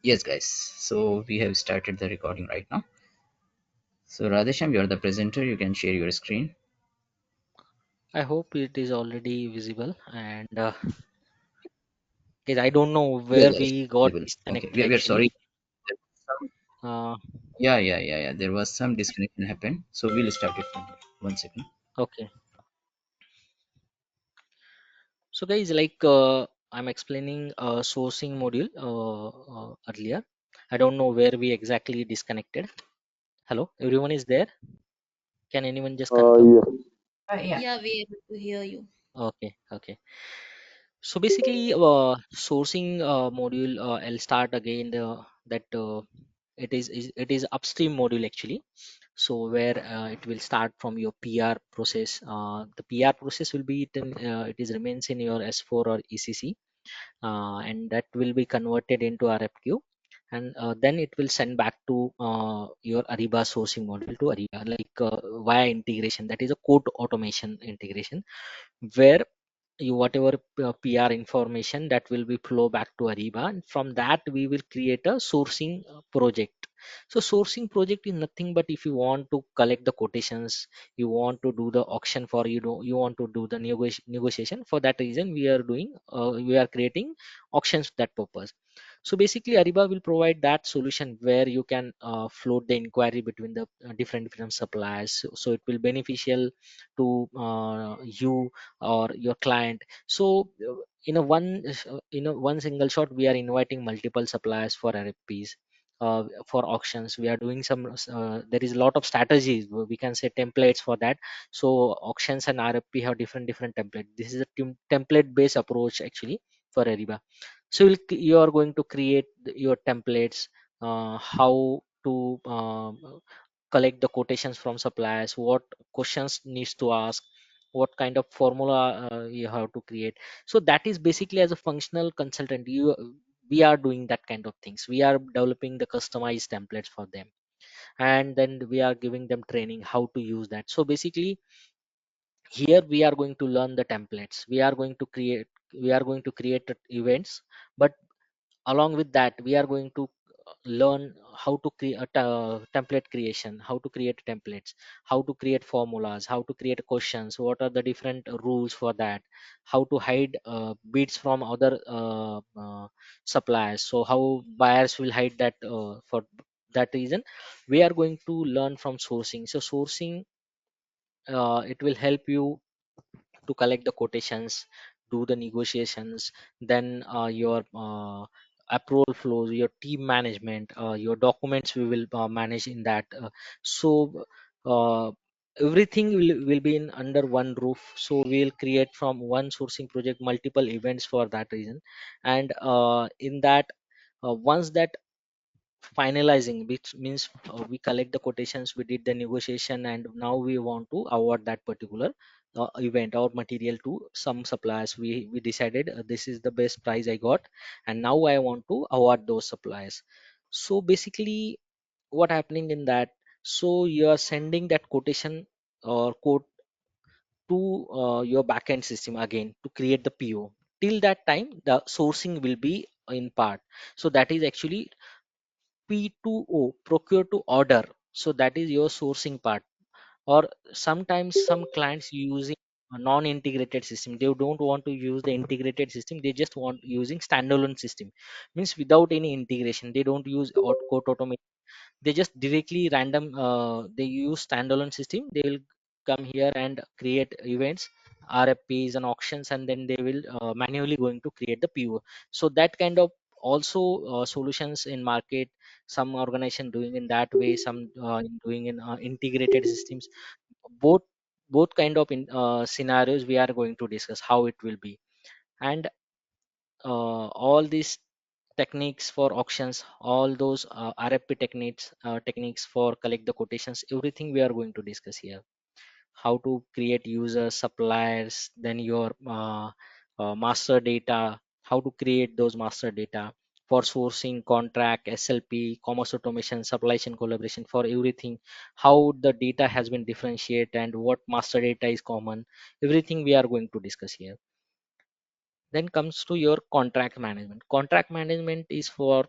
Yes, guys. So we have started the recording right now. So Radhesham, you are the presenter. You can share your screen. I hope it is already visible. And guys, I don't know Yes, where yes, we got visible. Okay, disconnected we are actually. sorry. There was some- Uh, Yeah. There was some disconnection happened. So we'll start it from here. 1 second. okay. So guys, I'm explaining sourcing module earlier. I don't know where we exactly disconnected. Hello, everyone is there? Can anyone just confirm? Yes. Yeah. Yeah, we able to hear you. Okay, okay. So basically, sourcing module, I'll start again that it is upstream module actually. So where it will start from your PR process. The PR process will be it is remains in your S4 or ECC, and that will be converted into RFQ, and then it will send back to your Ariba sourcing module to Ariba via integration. That is a code automation integration where you whatever PR information that will be flow back to Ariba, and from that we will create a sourcing project. So sourcing project is nothing but if you want to collect the quotations, you want to do the auction for you want to do the negotiation. For that reason, we are creating auctions for that purpose. So basically, Ariba will provide that solution where you can float the inquiry between the different suppliers. So it will beneficial to you or your client. So in a one single shot, we are inviting multiple suppliers for RFPs. For auctions, we are doing some there is a lot of strategies, we can say templates for that. So auctions and RFP have different template. This is a template based approach actually for Ariba. So you are going to create your templates, how to collect the quotations from suppliers, what questions needs to ask, what kind of formula you have to create. So that is basically as a functional consultant, you we are doing that kind of things. We are developing the customized templates for them, and then we are giving them training how to use that. So basically, here we are going to learn the templates. We are going to create events, but along with that we are going to learn how to create template creation, how to create templates, how to create formulas, how to create questions, what are the different rules for that, how to hide bids from other suppliers, so how buyers will hide that. For that reason, we are going to learn from sourcing. So sourcing, it will help you to collect the quotations, do the negotiations, then your approval flows, your team management, your documents we will manage in that. So uh, everything will be in under one roof. So we'll create from one sourcing project multiple events for that reason. And in that, once that finalizing, which means we collect the quotations, we did the negotiation, and now we want to award that particular event or material to some suppliers. We decided this is the best price I got, and now I want to award those suppliers. So basically, what happening in that, so you are sending that quotation or quote to your backend system again to create the PO. Till that time, the sourcing will be in part. So that is actually P2O, procure to order. So that is your sourcing part. Or sometimes some clients using a non-integrated system. They don't want to use the integrated system. They just want using standalone system. Means without any integration. They don't use quote automation. They just directly random, they use standalone system. They will come here and create events, RFPs and auctions, and then they will manually going to create the PO. So that kind of also solutions in market. Some organization doing in that way, some doing in integrated systems. Both both kind of scenarios we are going to discuss how it will be. And all these techniques for auctions, all those RFP techniques for collect the quotations, everything we are going to discuss here. How to create users, suppliers, then your master data, how to create those master data for sourcing, contract, SLP, commerce automation, supply chain collaboration, for everything. How the data has been differentiated and what master data is common. Everything we are going to discuss here. Then comes to your contract management. Contract management is for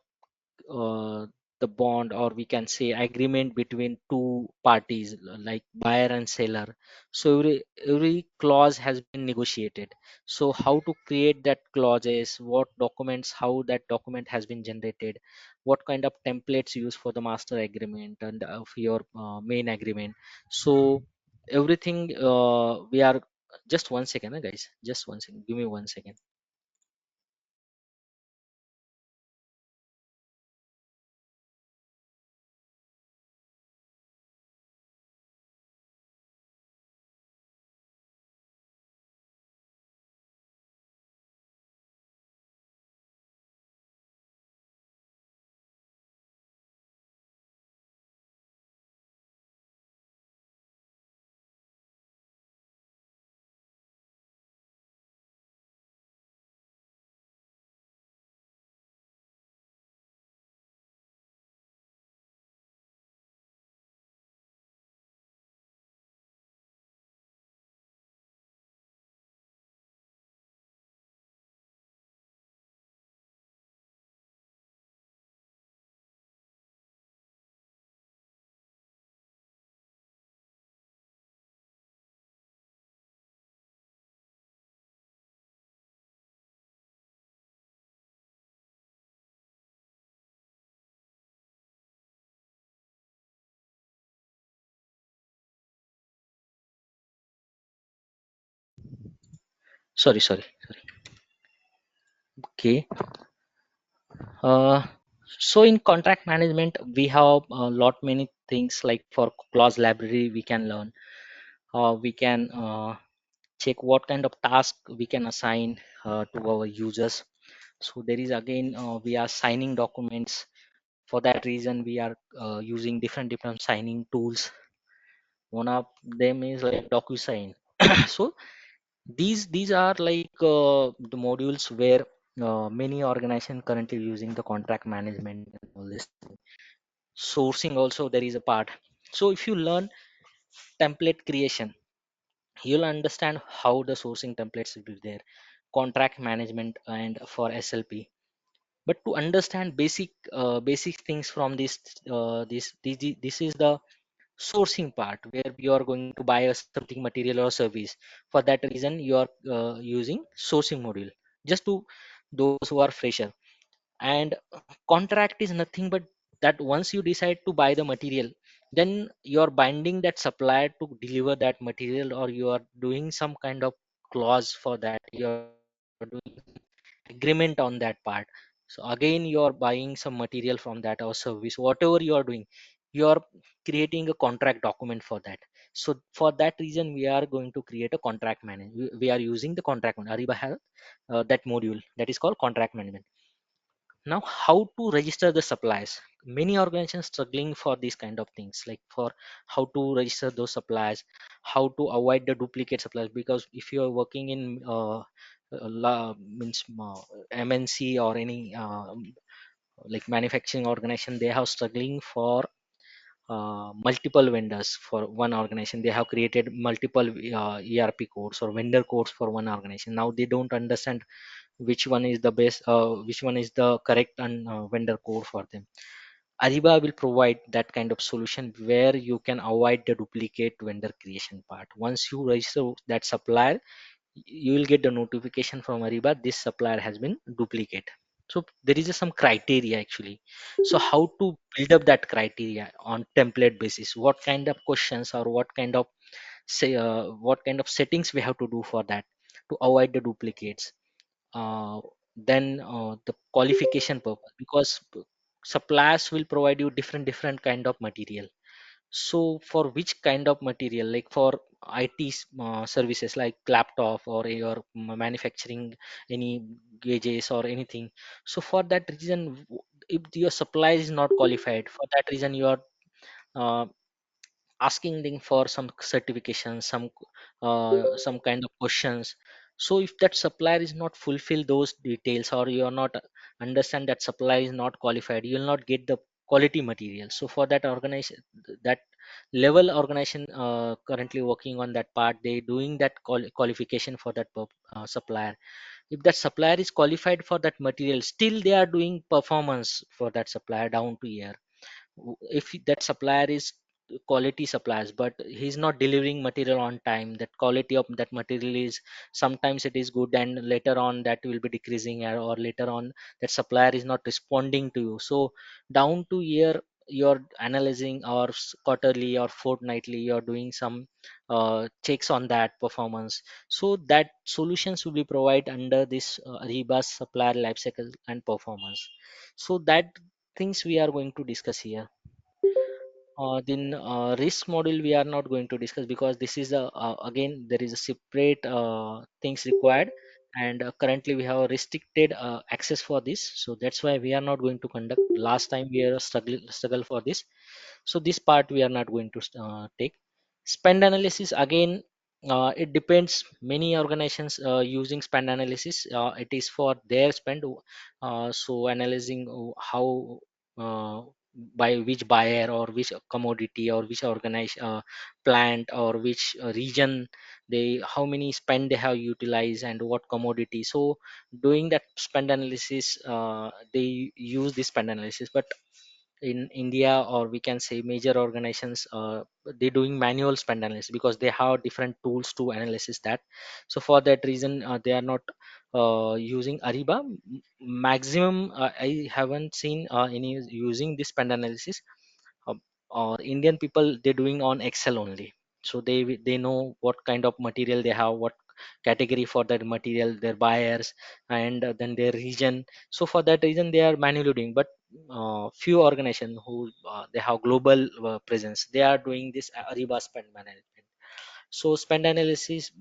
uh, the bond, or we can say agreement between two parties, like buyer and seller. So every clause has been negotiated. So how to create that clauses, what documents, how that document has been generated, what kind of templates used for the master agreement and for your main agreement. So everything, we are, just one second, guys, just one second, give me one second. Sorry. Okay. Uh, so in contract management, we have a lot many things, like for clause library we can learn. We can check what kind of task we can assign to our users. So there is again, we are signing documents. For that reason, we are using different signing tools. One of them is like DocuSign. So these are like the modules where many organizations currently using the contract management and all this. Sourcing also there is a part. So if you learn template creation, you'll understand how the sourcing templates will be there, contract management and for SLP. But to understand basic things from this is the sourcing part, where you are going to buy a something material or service. For that reason you are using sourcing module, just to those who are fresher. And contract is nothing but that once you decide to buy the material, then you are binding that supplier to deliver that material, or you are doing some kind of clause for that, you are doing agreement on that part. So again you are buying some material from that or service, whatever you are doing, you are creating a contract document for that. So for that reason we are going to create a contract management. We are using the contract Ariba has that module that is called contract management. Now how to register the suppliers, many organizations struggling for these kind of things, like for how to register those suppliers, how to avoid the duplicate suppliers. Because if you are working in means MNC or any like manufacturing organization, they have struggling for multiple vendors for one organization. They have created multiple ERP codes or vendor codes for one organization. Now they don't understand which one is the best, which one is the correct and vendor code for them. Ariba will provide that kind of solution where you can avoid the duplicate vendor creation part. Once you register that supplier, you will get the notification from Ariba, this supplier has been duplicate. So there is some criteria actually. So how to build up that criteria on template basis, what kind of questions or what kind of say what kind of settings we have to do for that to avoid the duplicates. Then the qualification purpose, because suppliers will provide you different kind of material. So for which kind of material, like for IT services like laptop or your manufacturing any gauges or anything. So for that reason, if your supply is not qualified, for that reason you are uh, asking them for some certifications, some kind of questions. So if that supplier is not fulfill those details, or you are not understand that supplier is not qualified, you will not get the quality material. So for that organization, that level organization currently working on that part, they doing that qualification for that supplier. if that supplier is qualified for that material, still they are doing performance for that supplier down to year. If that supplier is quality suppliers but he's not delivering material on time, that quality of that material is sometimes it is good and later on that will be decreasing, or later on that supplier is not responding to you. So down to year you're analyzing, or quarterly or fortnightly you're doing some checks on that performance. So that solutions will be provided under this Ariba supplier lifecycle and performance. So that things we are going to discuss here. Then risk module we are not going to discuss, because this is a again there is a separate things required, and currently we have a restricted access for this, so that's why we are not going to conduct. Last time we are struggle for this, so this part we are not going to take. Spend analysis again, it depends. Many organizations using spend analysis, it is for their spend. So analyzing how by which buyer or which commodity or which organized plant or which region, they how many spend they have utilized and what commodity. So doing that spend analysis, they use this spend analysis. But in India, or we can say major organizations, they're doing manual spend analysis because they have different tools to analysis that. So for that reason, they are not using Ariba. Maximum, I haven't seen any using this spend analysis. uh, or Indian people, they're doing on Excel only. So they know what kind of material they have, what category for that material, their buyers, and then their region. So for that reason they are manually doing. But few organizations who they have global presence, they are doing this Ariba spend management. So spend analysis,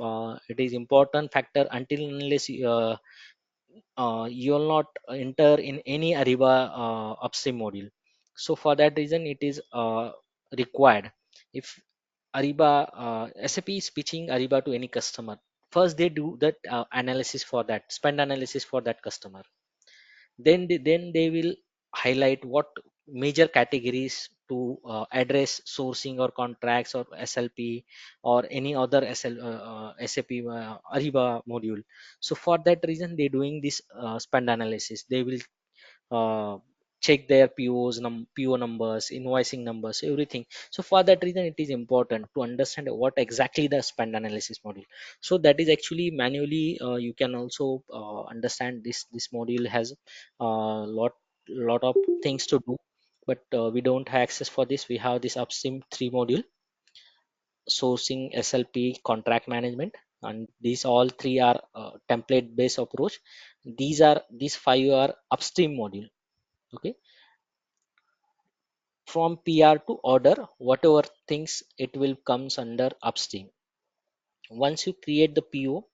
it is important factor until unless you will not enter in any Ariba upstream module. So for that reason, it is required. If Ariba, SAP is pitching Ariba to any customer, first they do that analysis for that spend analysis for that customer. Then they will highlight what major categories to address sourcing or contracts or SLP or any other SAP Ariba module. So for that reason, they doing this spend analysis. They will uh, check their PO numbers, invoicing numbers, everything. So for that reason, it is important to understand what exactly the spend analysis module. So that is actually manually. You can also understand this module has a lot of things to do, but we don't have access for this. We have this upstream three module: sourcing, SLP, contract management, and these all three are template based approach. These five are upstream module. Okay, from PR to order, whatever things it will comes under upstream. Once you create the PO,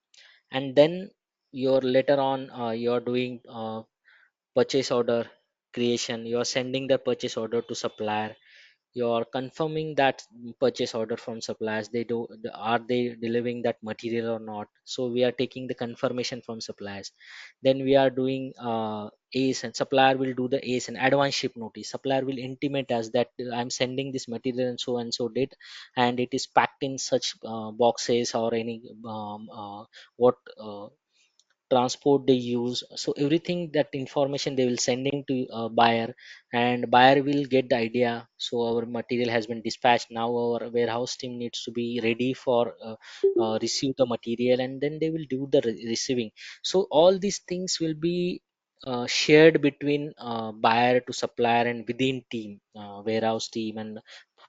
and then you're later on you're doing purchase order creation, you're sending the purchase order to supplier, you're confirming that purchase order from suppliers, are they delivering that material or not. So we are taking the confirmation from suppliers. Then we are doing ACE, and supplier will do the ACE and advance ship notice. Supplier will intimate us that I'm sending this material and so date, and it is packed in such boxes or any what transport they use. So everything that information they will sending to buyer, and buyer will get the idea. So our material has been dispatched, now our warehouse team needs to be ready for receive the material, and then they will do the receiving. So all these things will be shared between buyer to supplier and within team, warehouse team and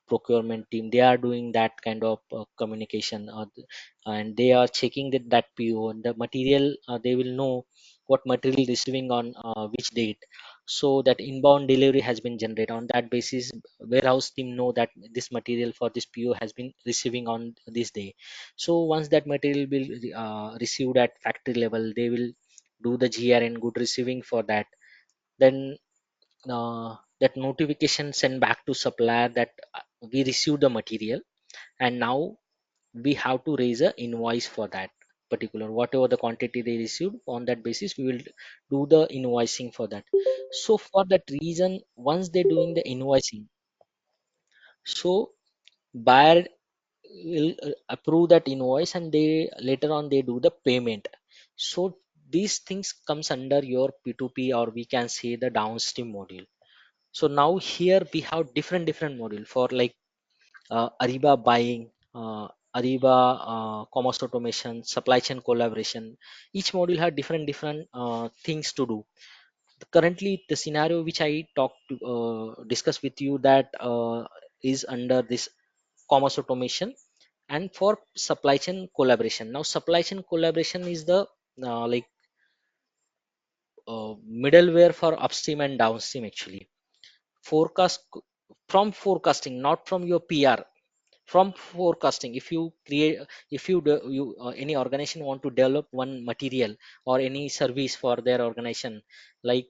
procurement team. They are doing that kind of communication, and they are checking that PO and the material. They will know what material receiving on which date. So that inbound delivery has been generated. On that basis, warehouse team know that this material for this PO has been receiving on this day. So once that material will received at factory level, they will do the GRN, good receiving, for that. Then that notification sent back to supplier that we received the material, and now we have to raise a invoice for that particular whatever the quantity they received. On that basis, we will do the invoicing for that. So for that reason, once they're doing the invoicing, so buyer will approve that invoice, and they later on they do the payment. So these things comes under your P2P, or we can say the downstream module. So now here we have different module for like Ariba buying, Ariba commerce automation, supply chain collaboration. Each module had different things to do. Currently, the scenario which I talked to discuss with you, that is under this commerce automation and for supply chain collaboration. Now, supply chain collaboration is the like middleware for upstream and downstream actually. Forecast from forecasting, not from your PR, from forecasting. If you create, if you do, you any organization want to develop one material or any service for their organization, like,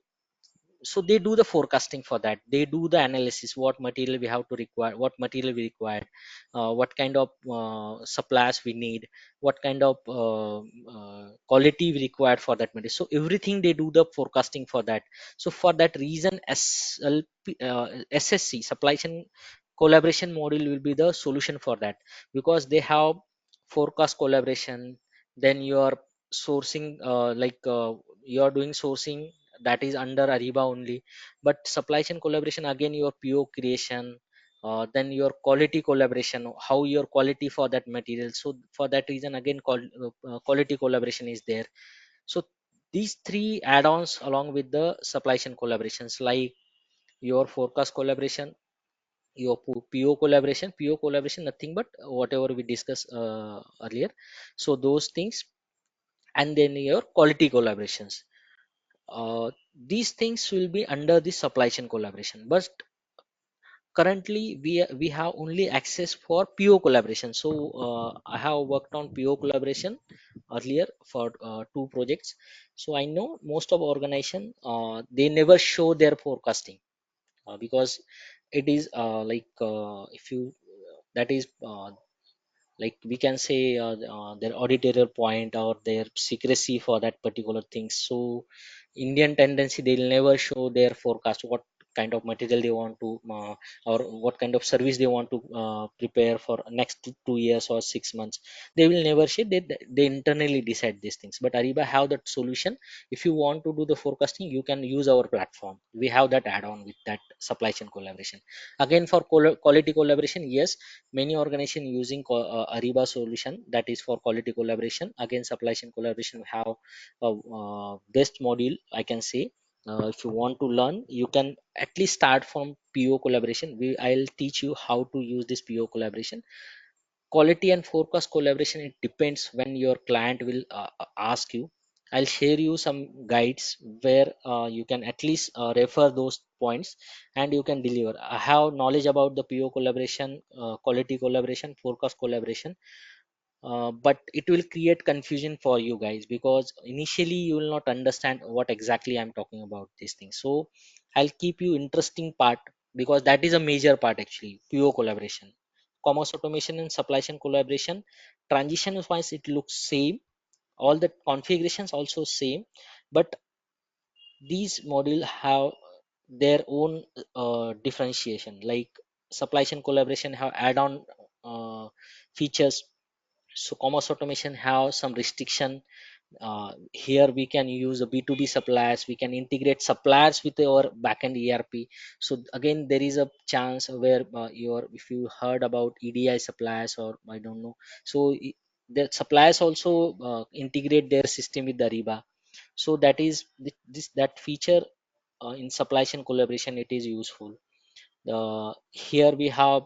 so they do the forecasting for that. They do the analysis, what material we have to require, what material we require, what kind of suppliers we need, what kind of quality we require for that material. So everything they do the forecasting for that. So for that reason, SSC, supply chain collaboration module, will be the solution for that, because they have forecast collaboration. Then you are sourcing, you are doing sourcing, that is under Ariba only. But supply chain collaboration, again your PO creation, then your quality collaboration, how your quality for that material. So for that reason, again quality collaboration is there. So these three add-ons along with the supply chain collaborations, like your forecast collaboration, your PO collaboration. PO collaboration nothing but whatever we discussed earlier. So those things, and then your quality collaborations, these things will be under the supply chain collaboration. But currently we have only access for PO collaboration. So I have worked on PO collaboration earlier for two projects. So I know most of organization, they never show their forecasting, because it is if you that is like we can say their auditorial point or their secrecy for that particular thing. So Indian tendency, they'll never show their forecast, what kind of material they want to or what kind of service they want to prepare for next 2 years or 6 months. They will never share. They internally decide these things. But Ariba have that solution. If you want to do the forecasting, you can use our platform. We have that add-on with that supply chain collaboration. Again, for quality collaboration, yes, many organization using Ariba solution, that is for quality collaboration. Again, supply chain collaboration have a best module, I can say. If you want to learn, you can at least start from PO collaboration. I'll teach you how to use this PO collaboration. Quality and forecast collaboration, it depends when your client will ask you. I'll share you some guides where you can at least refer those points, and you can deliver. I have knowledge about the PO collaboration, quality collaboration, forecast collaboration, but it will create confusion for you guys, because initially you will not understand what exactly I'm talking about these things. So I'll keep you interesting part, because that is a major part actually. PO collaboration, commerce automation and supply chain collaboration, transition wise it looks same, all the configurations also same, but these module have their own differentiation. Like supply chain collaboration have add-on features. So commerce automation have some restriction. Here we can use a B2B suppliers, we can integrate suppliers with our backend ERP. So again, there is a chance where your, if you heard about EDI suppliers, or I don't know, so the suppliers also integrate their system with the Ariba. So that is this that feature in supply chain collaboration, it is useful. Here we have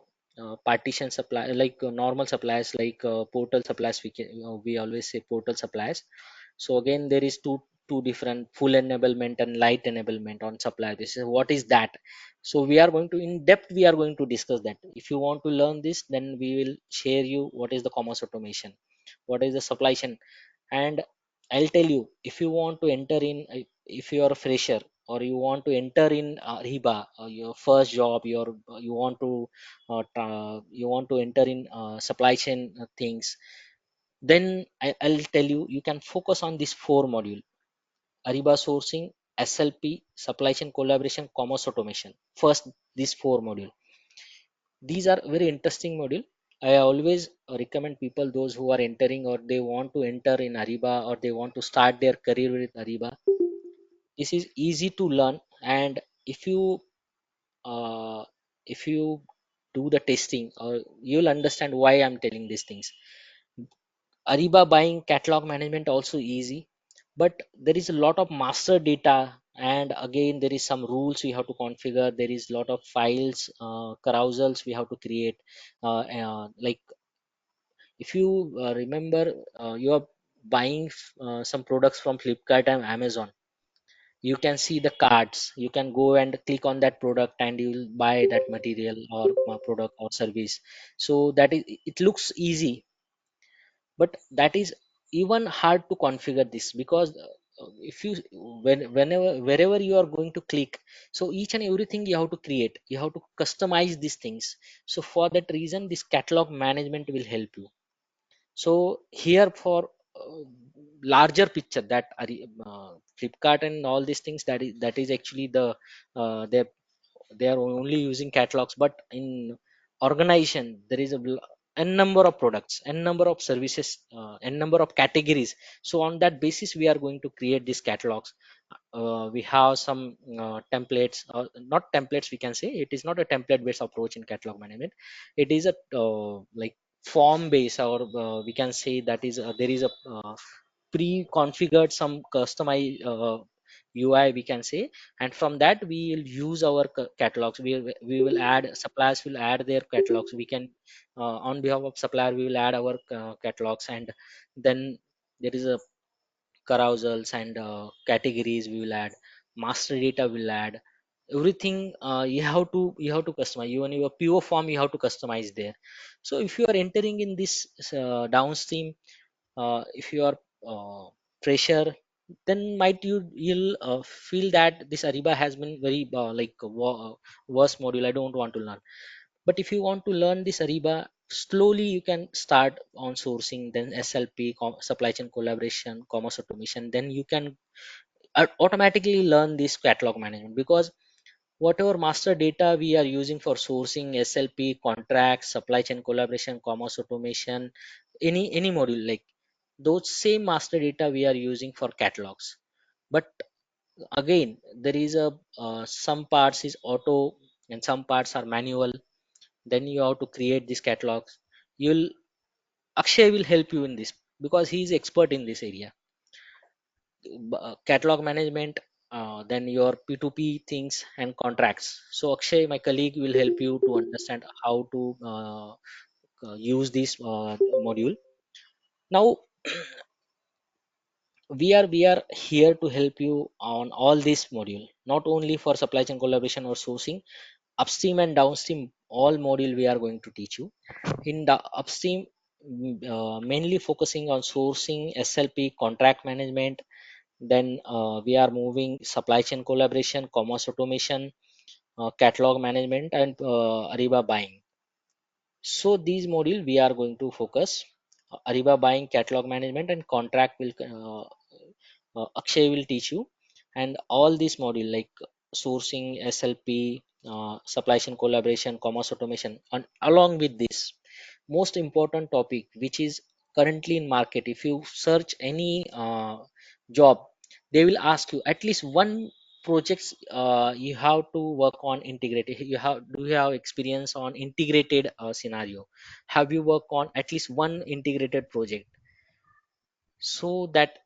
partition supply, like normal suppliers, like portal suppliers. We always say portal suppliers. So again, there is two different, full enablement and light enablement on supplier basis. What is that? So we are going to in depth, we are going to discuss that. If you want to learn this, then we will share you what is the commerce automation, what is the supply chain. And I'll tell you, if you want to enter in, if you are a fresher, or you want to enter in Ariba, your first job, you want to you want to enter in supply chain things, then I'll tell you, you can focus on this four module: Ariba sourcing, SLP, supply chain collaboration, commerce automation. First, these four module. These are very interesting module. I always recommend people, those who are entering or they want to enter in Ariba or they want to start their career with Ariba. This is easy to learn, and uh, if you do the testing, you'll understand why I'm telling these things. Ariba buying catalog management also easy, but there is a lot of master data, and again there is some rules we have to configure. There is a lot of files, carousels we have to create. Like if you remember, you are buying some products from Flipkart and Amazon. You can see the cards. You can go and click on that product, and you will buy that material or product or service. So that is, it looks easy, but that is even hard to configure this, because if you whenever wherever you are going to click, so each and everything you have to create, you have to customize these things. So for that reason, this catalog management will help you. So here for larger picture, that Flipkart and all these things, that is actually the they are only using catalogs, but in organization there is n number of products, n number of services, n number of categories. So on that basis we are going to create these catalogs. We have some templates, or not templates, we can say it is not a template based approach in catalog management. It is a like form based, or we can say that is there is a pre-configured some customized UI, we can say. And from that we will use our catalogs. We will add, suppliers will add their catalogs. We can on behalf of supplier we will add our catalogs, and then there is a carousels and categories we will add, master data will add everything. You have to customize. Even your PO form you have to customize there. So if you are entering in this downstream, if you are fresher, then might you'll feel that this Ariba has been very worst module, I don't want to learn. But if you want to learn this Ariba, slowly you can start on sourcing, then SLP, supply chain collaboration, commerce automation. Then you can automatically learn this catalog management, because whatever master data we are using for sourcing, SLP, contracts, supply chain collaboration, commerce automation, any module, like those same master data we are using for catalogs. But again, there is a some parts is auto and some parts are manual. Then you have to create these catalogs. You'll Akshay will help you in this, because he is expert in this area. Catalog management, then your P2P things and contracts. So Akshay, my colleague, will help you to understand how to use this module. Now we are here to help you on all this module, not only for supply chain collaboration or sourcing. Upstream and downstream, all module we are going to teach you. In the upstream, mainly focusing on sourcing, SLP, contract management. Then we are moving supply chain collaboration, commerce automation, catalog management, and Ariba buying. So these module we are going to focus. Ariba buying, catalog management, and contract will Akshay will teach you. And all these module like sourcing, SLP, supply chain collaboration, commerce automation, and along with this most important topic, which is currently in market. If you search any job, they will ask you at least one projects you have to work on integrated. Do you have experience on integrated scenario? Have you worked on at least one integrated project? So that,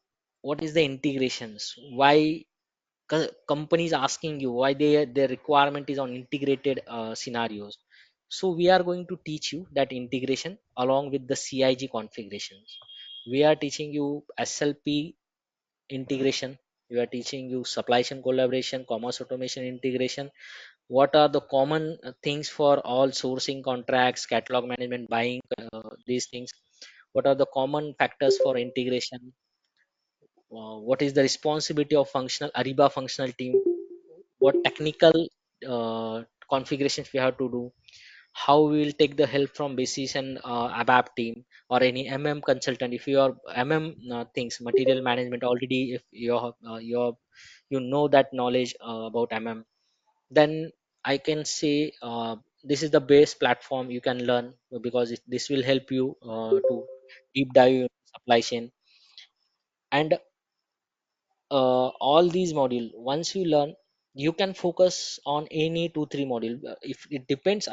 what is the integrations, why companies asking you why their requirement is on integrated scenarios. So we are going to teach you that integration along with the CIG configurations. We are teaching you SLP integration. We are teaching you supply chain collaboration, commerce automation integration. What are the common things for all sourcing, contracts, catalog management, buying, these things? What are the common factors for integration? What is the responsibility of functional Ariba functional team? What technical configurations we have to do? How we will take the help from basis and ABAP team or any consultant. If you are things, material management already, if you know that knowledge about then I can say this is the base platform you can learn, because this will help you to deep dive in supply chain. And all these module, once you learn, you can focus on any 2 3 module. If it depends,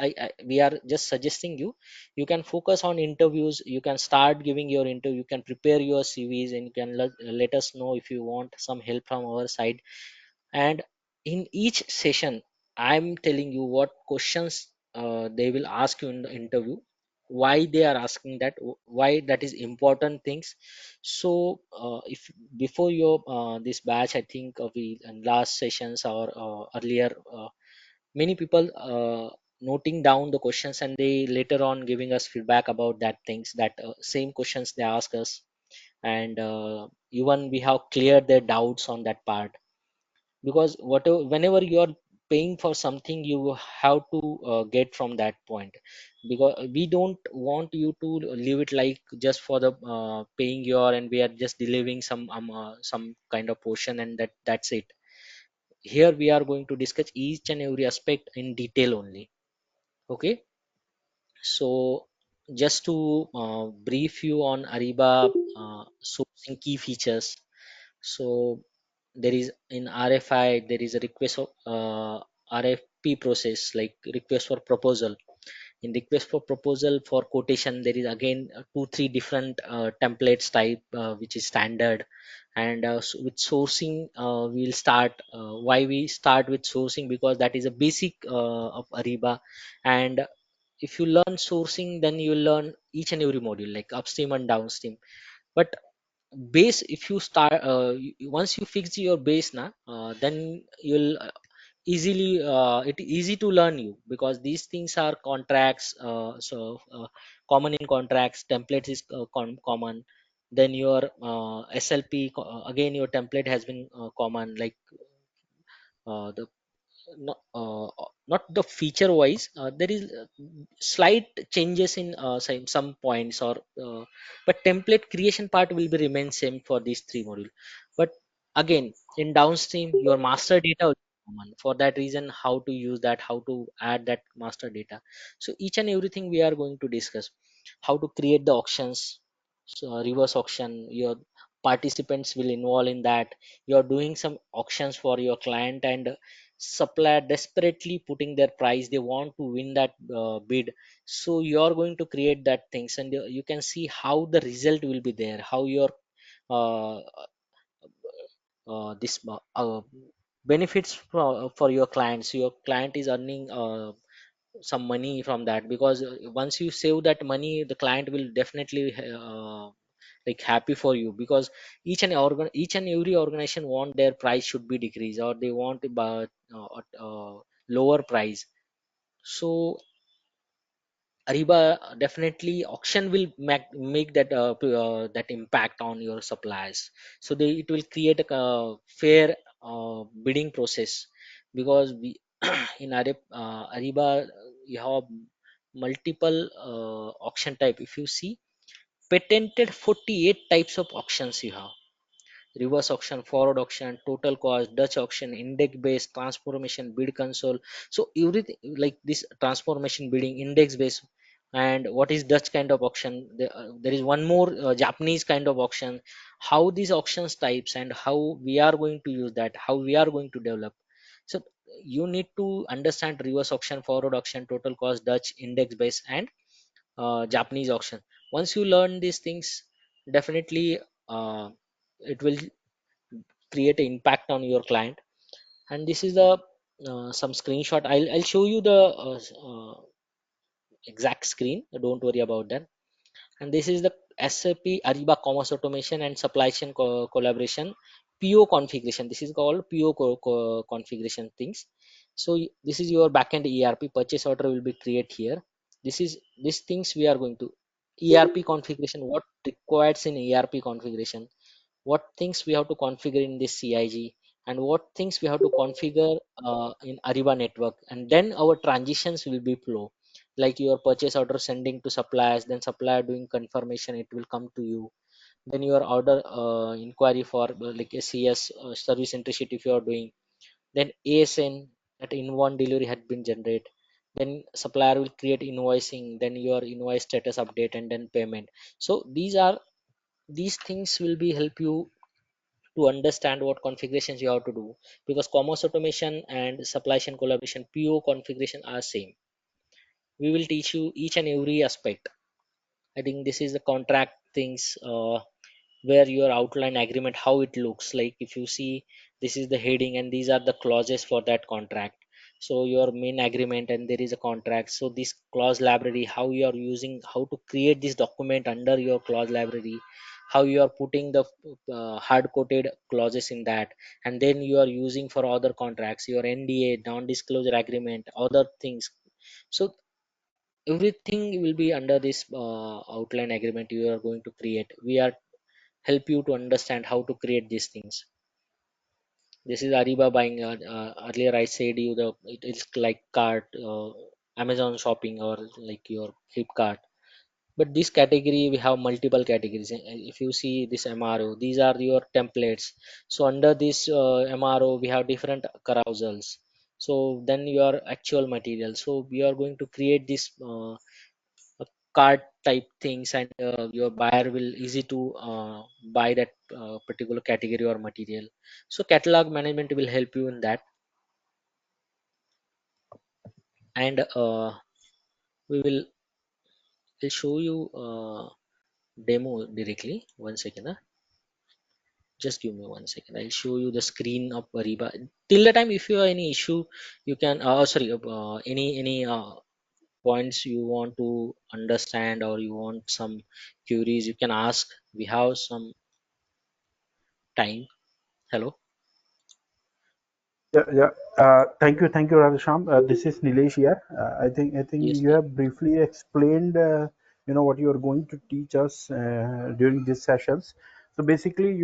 we are just suggesting you, you can focus on interviews, you can start giving your interview, you can prepare your cvs, and you can let us know if you want some help from our side. And in each session, I'm telling you what questions they will ask you in the interview, why they are asking that, why that is important things. So if before your this batch, I think we in last sessions or earlier, many people noting down the questions, and they later on giving us feedback about that things, that same questions they ask us. And even we have cleared their doubts on that part. Because whatever, whenever you are paying for something, you have to get from that point. Because we don't want you to leave it like just for the paying your, and we are just delivering some kind of portion, and that's it. Here we are going to discuss each and every aspect in detail only. Okay. So just to brief you on Ariba sourcing key features. So there is in RFI, there is a request of RFP process, like request for proposal. In request for proposal for quotation, there is again 2 3 different templates type, which is standard. And with sourcing, we'll start, why we start with sourcing, because that is a basic of Ariba. And if you learn sourcing, then you learn each and every module like upstream and downstream. But base, if you start, once you fix your base now, then you'll easily, it easy to learn you, because these things are contracts. Common in contracts, templates is common. Then your SLP, again your template has been common, like the not the feature wise, there is slight changes in some points, or but template creation part will be remain same for these 3 module. But again, in downstream, your master data will be common. For that reason, how to use that, how to add that master data. So each and everything we are going to discuss. How to create the auctions. So reverse auction, your participants will involve in that. You're doing some auctions for your client, and supplier desperately putting their price, they want to win that bid. So you're going to create that things, and you can see how the result will be there, how your uh, this benefits for your clients. Your client is earning some money from that, because once you save that money, the client will definitely like happy for you, because each and every organization want their price should be decreased, or they want lower price. So Ariba definitely auction will make that that impact on your suppliers. So it will create a fair bidding process. Because we in Ariba, you have multiple auction type. If you see, patented 48 types of auctions you have: reverse auction, forward auction, total cost, Dutch auction, index based, transformation, bid console. So everything like this transformation bidding, index based. And what is Dutch kind of auction? There is one more Japanese kind of auction. How these auctions types, and how we are going to use that, how we are going to develop. So you need to understand reverse auction, forward auction, total cost, Dutch, index based, and Japanese auction. Once you learn these things, definitely it will create an impact on your client. And this is the some screenshot. I'll show you the exact screen, don't worry about that. And this is the SAP Ariba commerce automation and supply chain collaboration PO configuration. This is called PO configuration things. So this is your backend ERP. Purchase order will be create here. This is these things we are going to ERP configuration, what requires in ERP configuration, what things we have to configure in this CIG, and what things we have to configure in Ariba network. And then our transitions will be flow, like your purchase order sending to suppliers, then supplier doing confirmation, it will come to you. Then your order inquiry for like SCS, service entry sheet if you are doing. Then ASN, that inbound delivery had been generated. then supplier will create invoicing, then your invoice status update, and then payment. So these things will be help you to understand what configurations you have to do, because commerce automation and supply chain collaboration PO configuration are same. We will teach you each and every aspect. I think this is the contract things, where your outline agreement, how it looks like. If you see, this is the heading and these are the clauses for that contract. So your main agreement and there is a contract. So this clause library, how you are using, how to create this document under your clause library, how you are putting the hard coded clauses in that, and then you are using for other contracts, your NDA, non disclosure agreement, other things. So everything will be under this outline agreement you are going to create. We are help you to understand how to create these things. This is Ariba buying. Earlier I said you the it's like cart, Amazon shopping or like your Flipkart. But this category we have multiple categories. If you see this MRO, these are your templates. So under this MRO we have different carousels. So then your actual material. So we are going to create this cart type things, and your buyer will easy to buy that particular category or material. So catalog management will help you in that. And we will show you demo directly. One second, just give me one second. I'll show you the screen of Ariba. Till the time, if you have any issue, you can sorry, any points you want to understand or you want some queries, you can ask. We have some time. Hello. Yeah, yeah. Thank you, Radhesham. This is Nilesh here. I think Yes. you have briefly explained, what you are going to teach us during these sessions. So basically,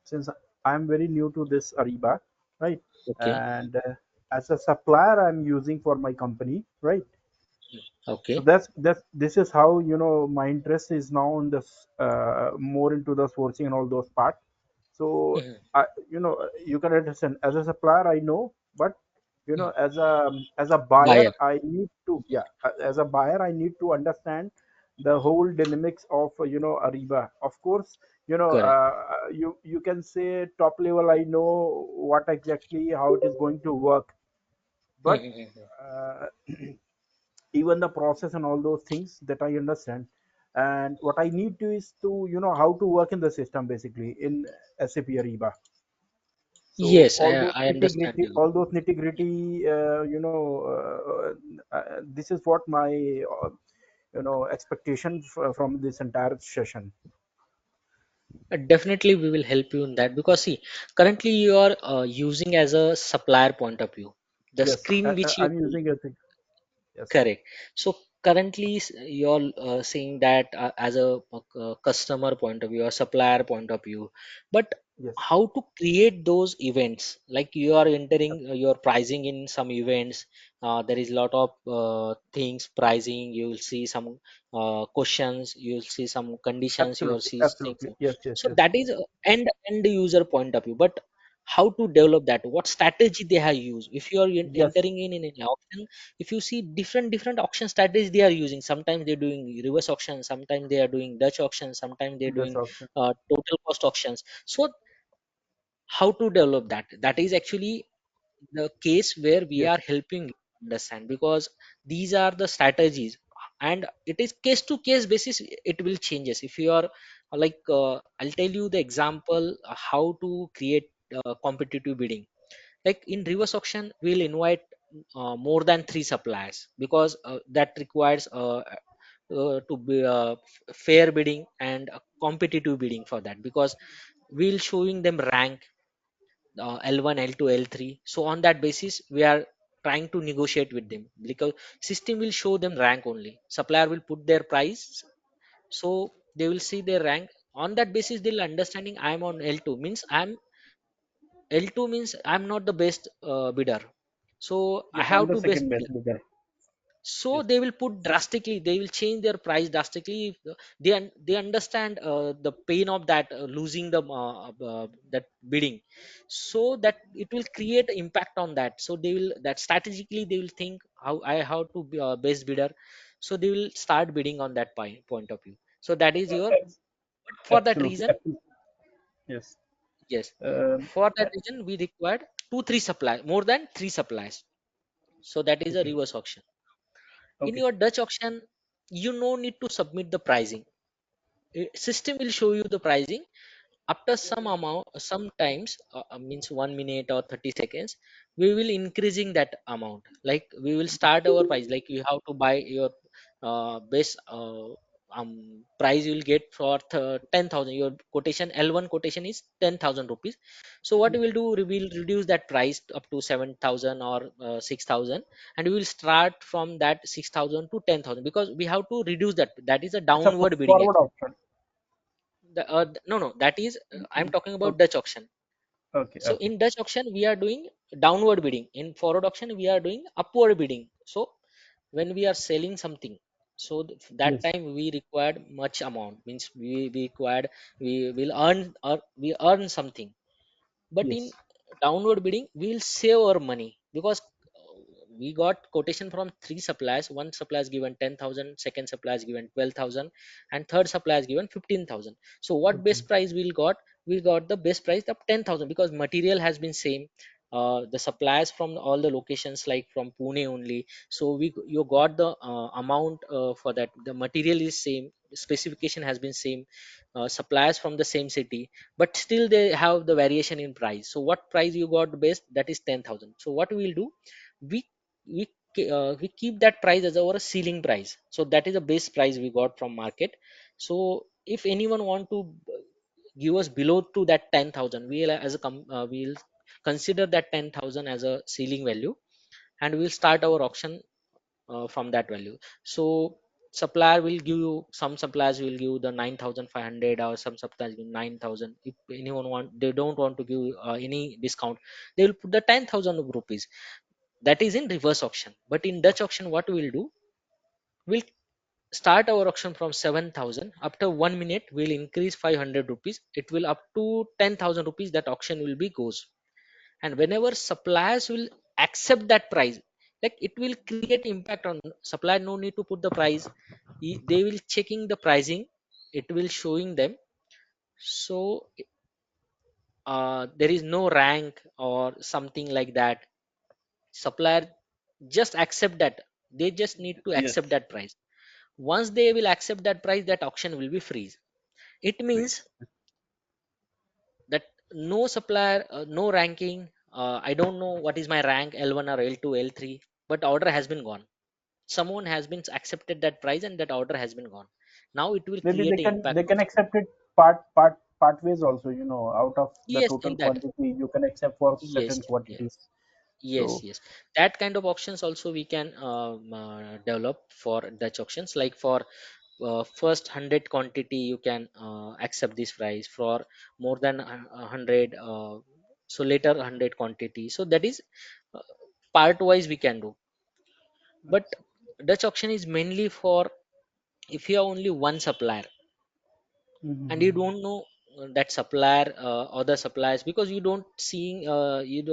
since I'm very new to this Ariba, right, Okay. and as a supplier, I'm using for my company, right. So Okay. that's this is how my interest is now in this more into the sourcing and all those parts. So Mhm. you can understand as a supplier I know, but Mhm. as a Buyer. buyer I need to, yeah, as a buyer I need to understand the whole dynamics of Ariba. Of course, Correct. you can say top level I know what exactly how it is going to work, but Mhm. uh, even the process and all those things that I understand. And what I need to is to how to work in the system basically in SAP Ariba. So Yes, I understand you. all those nitty gritty, this is what my expectation from this entire session. Definitely, we will help you in that, because see, currently you are using as a supplier point of view. The Yes, screen which you I'm using a thing. Yes, correct. So currently, you're seeing that as a customer point of view or supplier point of view. But yes, how to create those events? Like you are entering your pricing in some events. There is a lot of things pricing. You will see some questions. You will see some conditions. You will absolutely, see things. absolutely, yes, yes, So yes, that is end user point of view. But how to develop that? What strategy they have used? If you are yes, entering in an auction, if you see different auction strategies they are using, sometimes they're doing reverse auction, sometimes they are doing Dutch auction, sometimes they're that's doing option. total cost auctions. So how to develop that, that is actually the case where we Yes, are helping you understand, because these are the strategies, and it is case to case basis. It will changes. If you are I'll tell you the example, how to create competitive bidding. Like in reverse auction we'll invite more than three suppliers, because that requires to be fair bidding and competitive bidding for that, because we'll showing them rank L1, L2, L3. So on that basis we are trying to negotiate with them, because system will show them rank only, supplier will put their price. So they will see their rank. On that basis they'll understanding I'm on L2 means L2 means I'm not the best bidder. So I yeah, I'm have the to best second bidder. best bidder. So Yes. they will put drastically, they will change their price drastically. They understand the pain of that, losing the that bidding. So that it will create impact on that, so they will, that strategically they will think how to be best bidder. So they will start bidding on that point of view. So that is your, Ex- for that Absolutely. reason, Absolutely. Yes. yes, Um, for uh, that reason we required two three supply, more than three suppliers. So that is a okay. reverse auction. In Okay. your Dutch auction, you no need to submit the pricing. System will show you the pricing after some amount. Sometimes means 1 minute or 30 seconds, we will increasing that amount. Like we will start our price, like you have to buy your base price you will get for 10,000. Your quotation, L1 quotation is 10,000 rupees. So what we will do, we will reduce that price up to 7,000 or 6,000, and we will start from that 6,000 to 10,000, because we have to reduce that. That is a It's a downward bidding. forward option. No, no, that is, I'm talking about Okay. Dutch auction. Okay. So Okay. in Dutch auction, we are doing downward bidding. In forward auction, we are doing upward bidding. So when we are selling something, so that Yes. time we required much amount. Means we required, we will earn, or we earn something. But in Yes. downward bidding, we will save our money, because we got quotation from three suppliers. One supplier is given 10,000, second supplier is given 12,000, and third supplier is given 15,000. So what best 15. price we got? We got the best price of 10,000, because material has been same. The suppliers from all the locations, like from Pune only. So we, you got the amount for that. The material is same. Specification has been same. Suppliers from the same city, but still they have the variation in price. So what price you got best? That is 10,000. So what we will do, we we keep that price as our ceiling price. So that is the base price we got from market. So if anyone want to give us below to that 10,000, we'll as a we'll consider that 10,000 as a ceiling value, and we'll start our auction from that value. So supplier will give you, some suppliers will give the 9,500, or some suppliers give 9,000. If anyone want, they don't want to give any discount, they will put the 10,000 rupees. That is in reverse auction. But in Dutch auction, what we'll do, we'll start our auction from 7,000. After 1 minute, we'll increase 500 rupees. It will up to 10,000 rupees. That auction will be goes. And whenever suppliers will accept that price, like it will create impact on supplier. No need to put the price. They will checking the pricing. It will showing them. So there is no rank or something like that. Supplier just accept that. They just need to Yes. accept that price. Once they will accept that price, that auction will be freeze. It means Please. that no supplier, no ranking. I don't know what is my rank, L1 or L2, L3, but order has been gone. Someone has been accepted that price, and that order has been gone. Now it will Maybe create they an can impact they on can supplier. accept it part ways also. Out of the Yes, total in that. quantity, you can accept for Yes, certain yes. quantities. Yes, So yes. That kind of auctions also we can develop for Dutch auctions. Like for first 100 quantity, you can accept this price. For more than 100, so later 100 quantity. So that is uh, part wise we can do. But Dutch auction is mainly for if you have only one supplier, and you mhm. don't know that supplier, other suppliers, because you don't seeing, you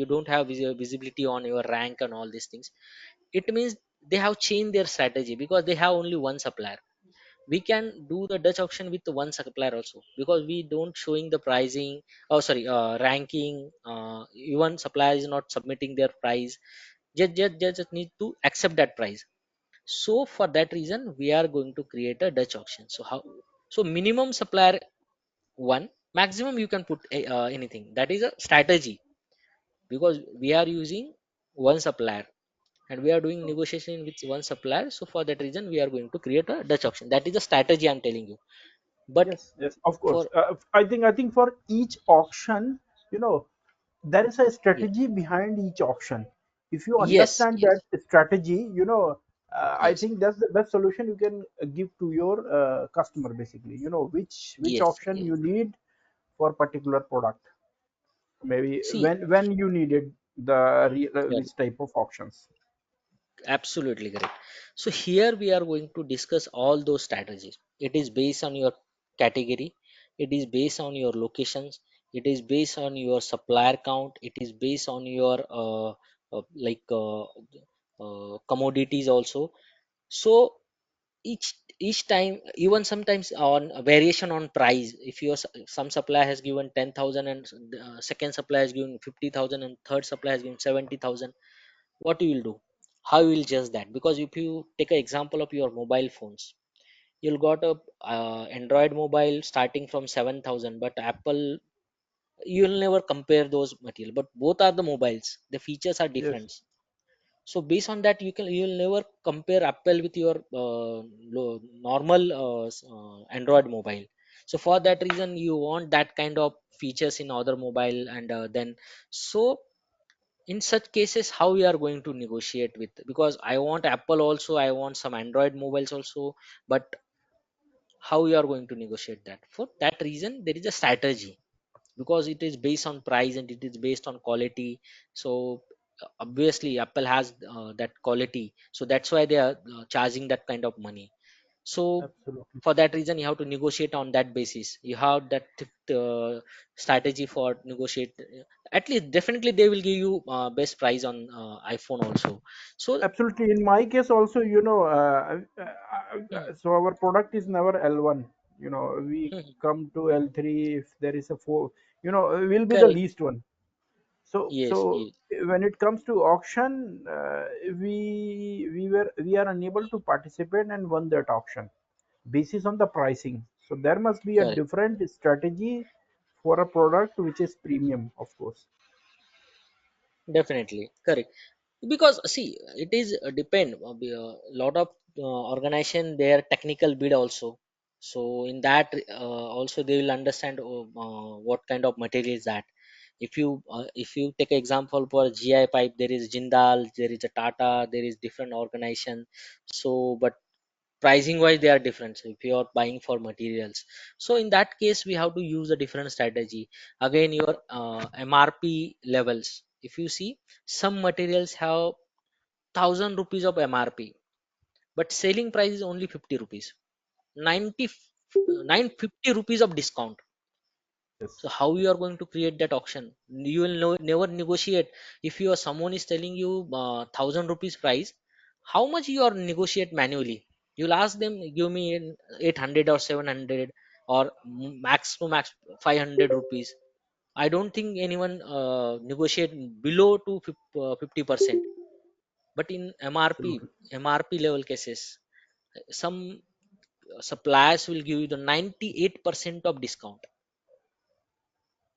don't have visibility on your rank and all these things. It means they have changed their strategy, because they have only one supplier. We can do the Dutch auction with one supplier also, because we don't showing the pricing, oh sorry, ranking. Even supplier is not submitting their price. Just need to accept that price. So for that reason, we are going to create a Dutch auction. So how? So minimum supplier one, maximum you can put anything. That is a strategy, because we are using one supplier, and we are doing negotiation with one supplier. So for that reason, we are going to create a Dutch auction. That is a strategy I'm telling you. But Yes, yes, of course. for, I think for each auction, you know, there is a yeah, strategy behind each auction. If you yes, understand yes, that strategy, I yes, think that's the best solution you can give to your customer. Basically, which yes, auction yes. you need for particular product. Maybe See, when you needed the yeah, which type of auctions. Absolutely correct. So here we are going to discuss all those strategies. It is based on your category, it is based on your locations, it is based on your supplier count, it is based on your like commodities also. So each time, even sometimes on a variation on price, if your some supplier has given 10,000 and second supplier has given 50,000 and third supplier has given 70,000, what you will do, how you will judge that? Because if you take an example of your mobile phones, you'll got a android mobile starting from 7,000, but apple, you'll never compare those material, but both are the mobiles, the features are Yes, different. So based on that, you'll never compare apple with your normal android mobile. So for that reason, you want that kind of features in other mobile, and then, so in such cases, how we are going to negotiate with, because I want apple also, I want some android mobiles also, but how we are going to negotiate that? For that reason, there is a strategy, because it is based on price and it is based on quality. So obviously apple has that quality, so that's why they are charging that kind of money. So absolutely. for that reason, you have to negotiate on that basis. You have that strategy for negotiate. At least definitely they will give you best price on iphone also. So Absolutely. In my case, also, hmm, so our product is never L1. We hmm, come to L3 if there is a four. Will be the correct. least one. So Yes, yes, when it comes to auction, we are unable to participate and won that auction basis on the pricing. So there must be a correct. different strategy for a product which is premium, of course. Definitely correct. Because see, it is depend lot of organization their technical bid also. So in that also they will understand what kind of material is that. If you take an example for gi pipe, there is jindal, there is a tata, there is different organization. So but pricing wise they are different. So if you are buying for materials, so in that case we have to use a different strategy. Again, your mrp levels, if you see, some materials have 1,000 rupees of mrp, but selling price is only 50 rupees, 90 950 rupees of discount. So Yes, how you yes, are going to create that auction? You will never negotiate. If you are someone is telling you 1,000 rupees price, how much you are negotiate manually? You'll ask them, give me in 800 or 700, or max to max 500 rupees. I don't think anyone negotiate below to 50%. But in absolutely. mrp level cases, some suppliers will give you the 98% of discount.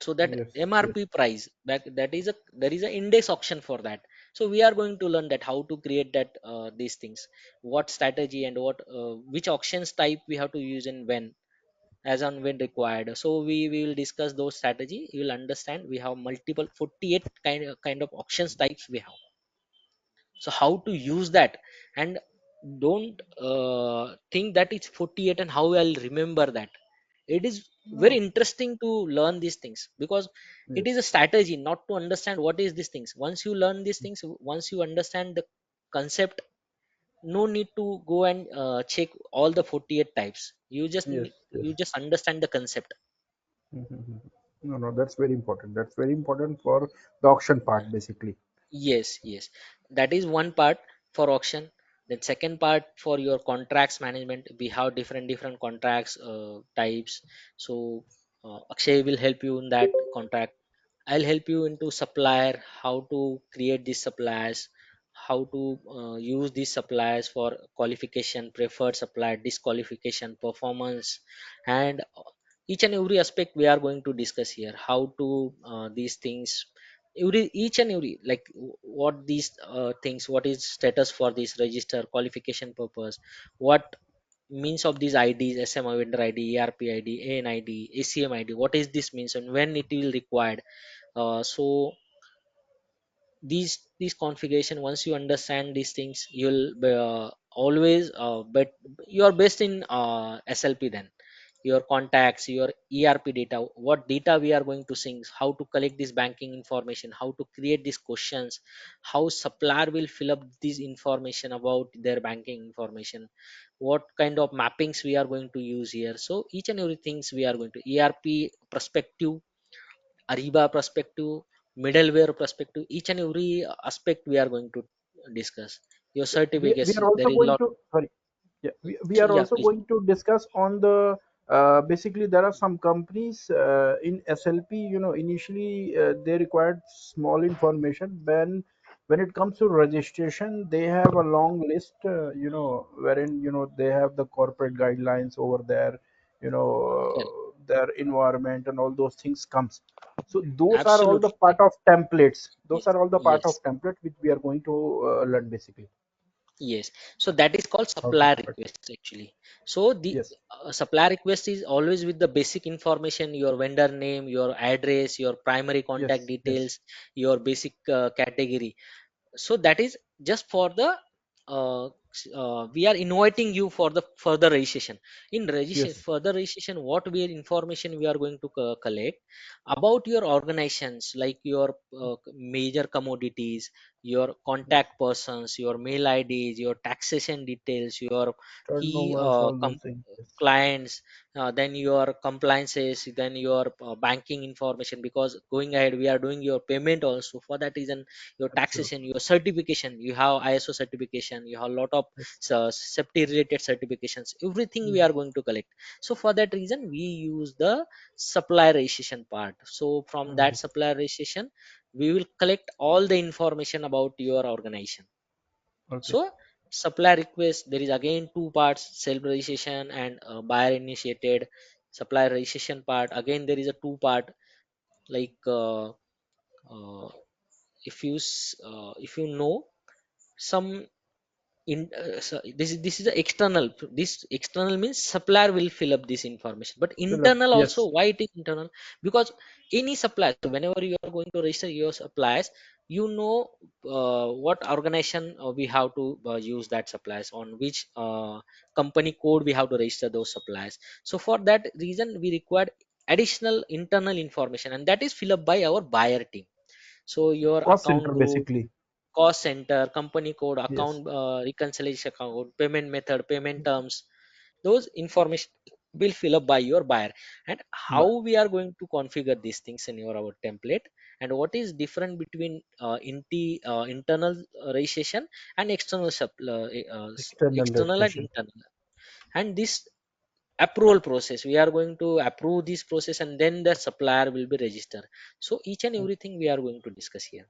So that Yes, yes. mrp price, that is a, there is a index auction for that. So we are going to learn that how to create that these things, what strategy and what which auctions type we have to use and when, as on when required. So we will discuss those strategy. You will understand we have multiple 48 kind of auctions types we have. So how to use that? And don't think that it's 48 and how I'll remember that. It is very No, interesting to learn these things, because it is a yes, strategy not to understand what is these things. Once you learn these things, once you understand the concept, no need to go and check all the 48 types. You just yes, yes. you just understand the concept. Mhm. No, no, that's very important. That's very important for the auction part, basically. Yes, yes. That is one part for auction. Then second part for your contracts management. We have different contracts types. So Akshay will help you in that contract. I'll help you into supplier, how to create these suppliers, how to use these suppliers for qualification, preferred supplier, disqualification, performance, and each and every aspect we are going to discuss here. How to these things, each and every, like what these things, what is status for this register, qualification purpose, what means of these IDs, SMA vendor ID, ERP ID, AN ID, ACM ID, what is this means and when it will required. So these configuration, once you understand these things, you'll always but you are best in slp then. your contacts, your ERP data, what data we are going to sync, how to collect this banking information, how to create these questions, how supplier will fill up this information about their banking information, what kind of mappings we are going to use here. So each and every things we are going to ERP perspective, Ariba perspective, middleware perspective, each and every aspect we are going to discuss. Your We certificates, are there also is a going lot. to, sorry, yeah, we are Yeah, also please. going to discuss on the basically there are some companies in SLP, initially they required small information. When it comes to registration, they have a long list, wherein they have the corporate guidelines over there, Correct. their environment and all those things comes. So those are all the Absolutely part correct. of templates. Those Yes. are all the part of Yes. template which we are going to learn basically. Yes. So that is called How to supplier provide. request actually. So the Yes. supplier request is always with the basic information, your vendor name, your address, your primary contact Yes, yes, details, your basic category. So that is just for the we are inviting you for the further registration. In registration, yes. further registration, what we information we are going to collect about your organizations, like your major commodities, your Yes. contact persons, your mail IDs, your taxation details, your key Turnovers, all those things. Yes, clients, then your compliances, then your banking information, because going ahead we are doing your payment also. For that reason, your taxation, absolutely. your certification, you have ISO certification, you have a lot of Yes, safety related certifications, everything we yes. are going to collect. So for that reason we use the supplier registration part. So from that Yes. supplier registration we will collect all the information about your organization. Okay. So supplier request, there is again two parts, self registration and buyer initiated. Supplier registration part, again there is a two part, like uh, if you know some so this is the external. This external means supplier will fill up this information, but Fill up. internal also. Yes. Why it is internal? Because any supplier, so whenever you are going to register your suppliers, you know what organization we have to use that suppliers, on which company code we have to register those suppliers. So for that reason we require additional internal information, and that is filled up by our buyer team. So your Cost account center group, basically. cost center, company code, Yes. account reconciliation account, payment method, payment terms, those information will fill up by your buyer. And how But we are going to configure these things in your our template, and what is different between internal registration and external external external and registration. internal. And this approval process, we are going to approve this process, and then the supplier will be registered. So each and everything we are going to discuss here.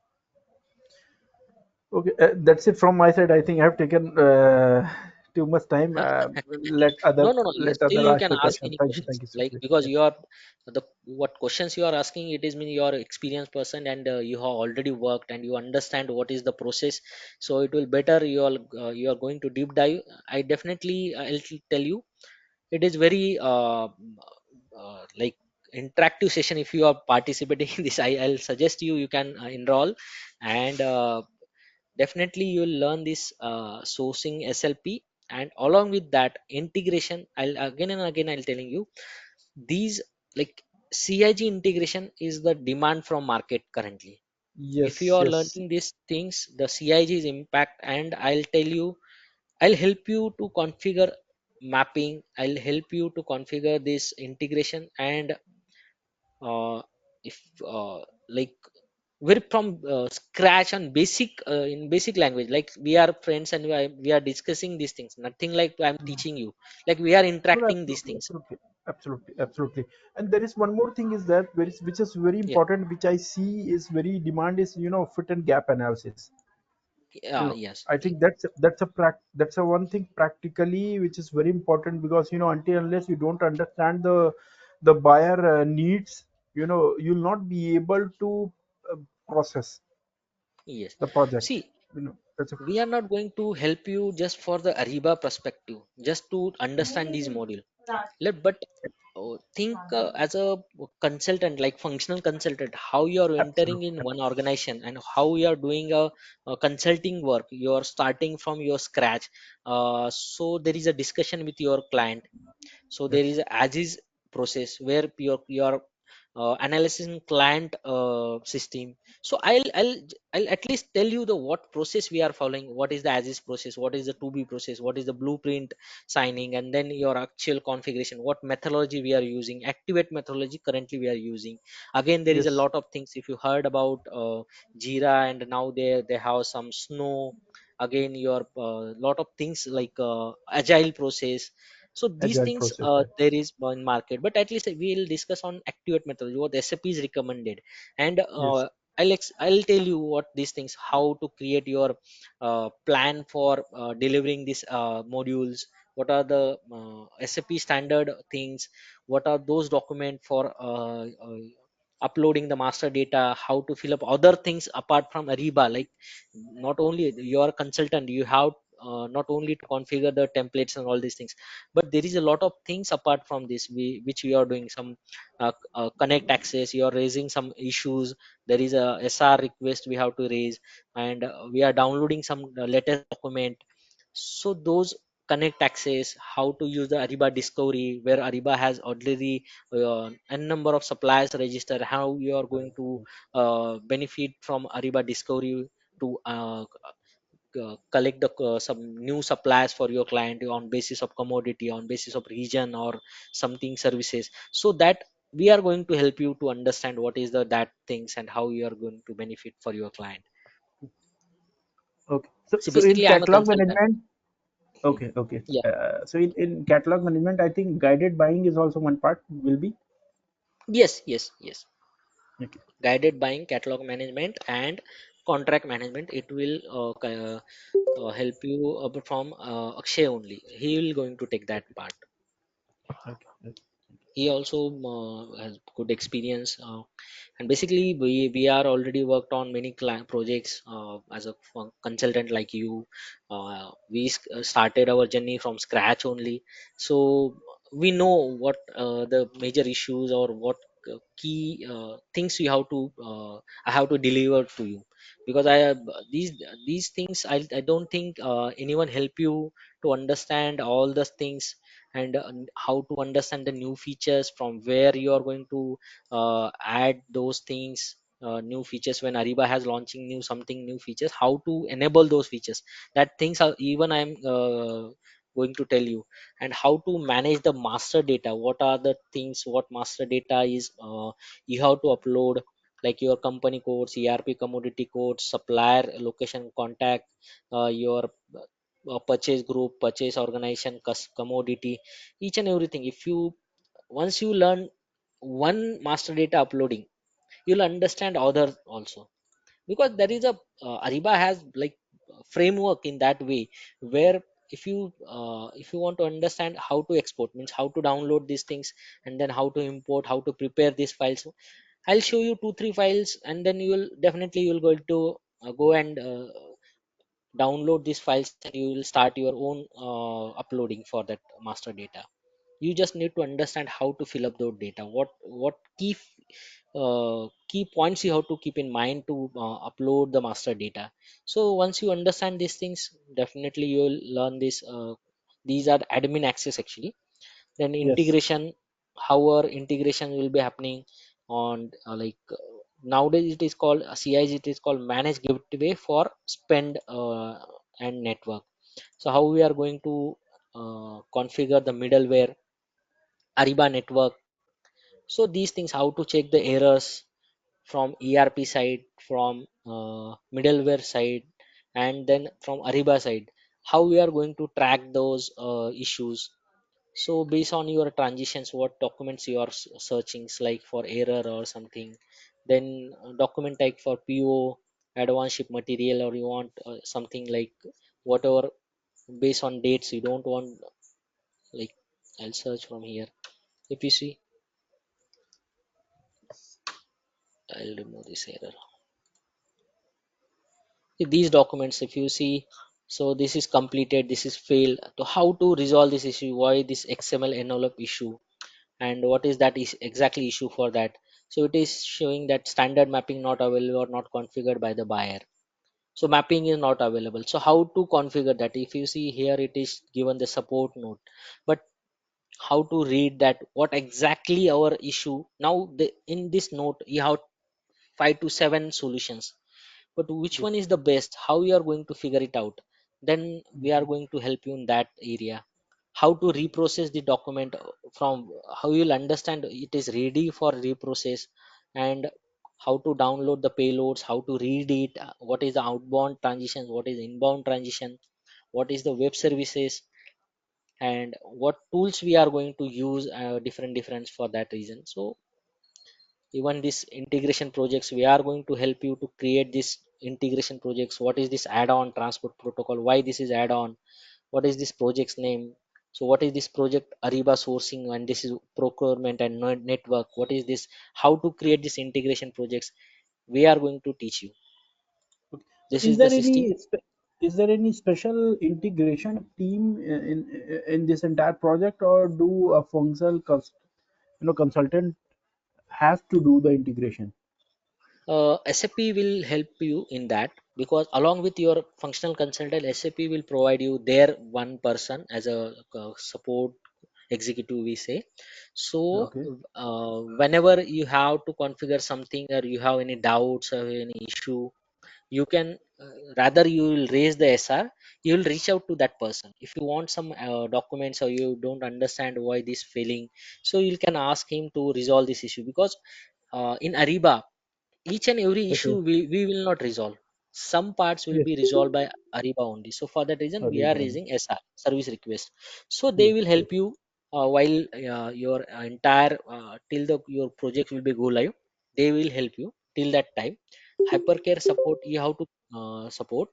Okay, that's it from my side. I think I have taken too much time. No, no, no. Yes, Let still other you ask can the ask question. any Thank questions. you, Like, Sukhdev. because Yes, you are the what questions you are asking, it is mean you are experienced person, and you have already worked and you understand what is the process. So it will better you are going to deep dive. I definitely I'll tell you, it is very like interactive session. If you are participating in this, I'll suggest you can enroll, and definitely you'll learn this sourcing SLP, and along with that integration. I'll again and again I'll telling you, these, like, CIG integration is the demand from market currently. If you yes, are yes. learning these things, the CIG is impact, and I'll tell you, I'll help you to configure mapping, I'll help you to configure this integration. And if like very from scratch on basic in basic language, like we are friends and we are discussing these things, nothing like I'm teaching you, like we are No, interacting these absolutely, things. absolutely, absolutely, absolutely. And there is one more thing is that which is very Yeah. important, which I see is very demand is fit and gap analysis. Yes. I think that's a one thing practically which is very important, because until unless you don't understand the buyer needs, you'll not be able to uh, process Yes. the project. See, That's a we are not going to help you just for the Ariba perspective, just to understand this module. Let but think as a consultant, like functional consultant, how you are entering Absolutely. in one organization and how you are doing a consulting work. You are starting from your scratch. So there is a discussion with your client. So there Yes. is a as is process where your analyzing client system. So I'll at least tell you the what process we are following, what is the as is process, what is the to be process, what is the blueprint signing, and then your actual configuration, what methodology we are using, activate methodology currently we are using. Again, there is a Yes. lot of things. If you heard about Jira, and now they have some Snow. Again, your lot of things like agile process. So these Agile things process. Right. there is in market, but at least we'll discuss on activate methodology, what SAP is recommended. And Yes. I'll tell you what these things, how to create your plan for delivering these modules, what are the SAP standard things, what are those document for uploading the master data, how to fill up other things apart from Ariba. Like, not only you're a consultant, you have not only to configure the templates and all these things, but there is a lot of things apart from this, which we are doing some connect access, you are raising some issues, there is a SR request we have to raise, and we are downloading some latest document. So those connect access, how to use the Ariba discovery, where Ariba has already n number of suppliers registered, how you are going to benefit from Ariba discovery to collect the some new suppliers for your client on basis of commodity, on basis of region, or something services. So that we are going to help you to understand what is the that things and how you are going to benefit for your client. Okay. So So in basically, I'm a catalog consultant. management. Okay. Okay. Yeah. So in catalog management, I think guided buying is also one part. Will be. Yes, yes, yes. Okay. Guided buying, catalog management, and contract management. It will help you from Akshay only. He will going to take that part. Okay. Okay. He also has good experience, and basically we are already worked on many projects as a consultant like you. Started our journey from scratch only, so we know what the major issues or what key things you have to I have to deliver to you, because I have these things. I don't think anyone help you to understand all the things, and how to understand the new features, from where you are going to add those things, new features when Ariba has launching new something new features, how to enable those features. That things are even I'm going to tell you. And how to manage the master data, what are the things, what master data is you have to upload, like your company codes, ERP commodity codes, supplier location contact, your purchase group, purchase organization, commodity, each and everything. If you once you learn one master data uploading, you'll understand other also, because there is a Ariba has like framework in that way, where if you want to understand how to export, means how to download these things, and then how to import, how to prepare these files. I'll show you 2 3 files, and then you'll go to go and download these files, and you will start your own uploading for that master data. You just need to understand how to fill up those data, what key points you have to keep in mind to upload the master data. So once you understand these things, definitely you will learn this. These are admin access actually. Then Yes. integration, how our integration will be happening on nowadays it is called CIG, it is called managed gateway for spend and network. So how we are going to configure the middleware Ariba network. So these things, how to check the errors from ERP side, from middleware side, and then from Ariba side, how we are going to track those issues. So based on your transitions, what documents you are searching, like for error or something, then document type for PO, advance ship material, or you want something like whatever, based on dates you don't want, like I'll search from here. If you see, I'll remove this error. These documents, if you see, so this is completed, this is failed. So how to resolve this issue, why this XML envelope issue, and what is that is exactly issue for that. So it is showing that standard mapping not available or not configured by the buyer. So mapping is not available. So how to configure that? If you see here, it is given the support note, but how to read that, what exactly our issue. Now in this note you have 5 to 7 solutions, but which one is the best, how you are going to figure it out? Then we are going to help you in that area. How to reprocess the document, from how you'll understand it is ready for reprocess, and how to download the payloads, how to read it, what is the outbound transition, what is inbound transition, what is the web services, and what tools we are going to use, different for that reason. So even this integration projects, we are going to help you to create this integration projects. What is this add-on transport protocol, why this is add-on, what is this project's name, so what is this project Ariba sourcing, and this is procurement and network, what is this, how to create this integration projects, we are going to teach you. Okay. So This is the system. is there any special integration team in this entire project, or do a consultant have to do the integration? SAP will help you in that, because along with your functional consultant, SAP will provide you their one person as a support executive, we say. So Okay. whenever you have to configure something, or you have any doubts or any issue, you can, rather you will raise the SR, you will reach out to that person. If you want some documents, or you don't understand why this failing, so you can ask him to resolve this issue, because in Ariba, each and every issue Okay. we will not resolve. Some parts will Yes. be resolved by Ariba only. So for that reason, we are Ariba. raising SR, service request. So they Yes. will Yes. help you while your entire till the your project will be go live. They will help you till that time. Hypercare support you have to support,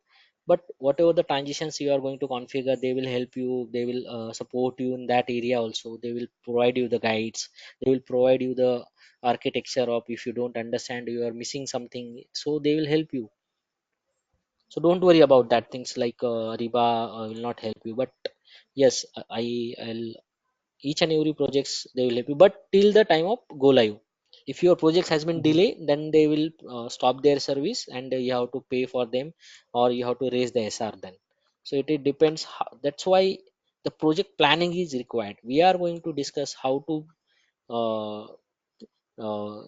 but whatever the transitions you are going to configure, they will help you. They will support you in that area also. They will provide you the guides. They will provide you the architecture of, if you don't understand, you are missing something, so they will help you. So don't worry about Okay. that things, like Riba will not help you, but yes, I'll each and every projects they will help you, but till the time of go live. If your project has been Mhm. delayed, then they will stop their service, and you have to pay for them, or you have to raise the SR then. So it depends how, that's why the project planning is required. We are going to discuss how to uh,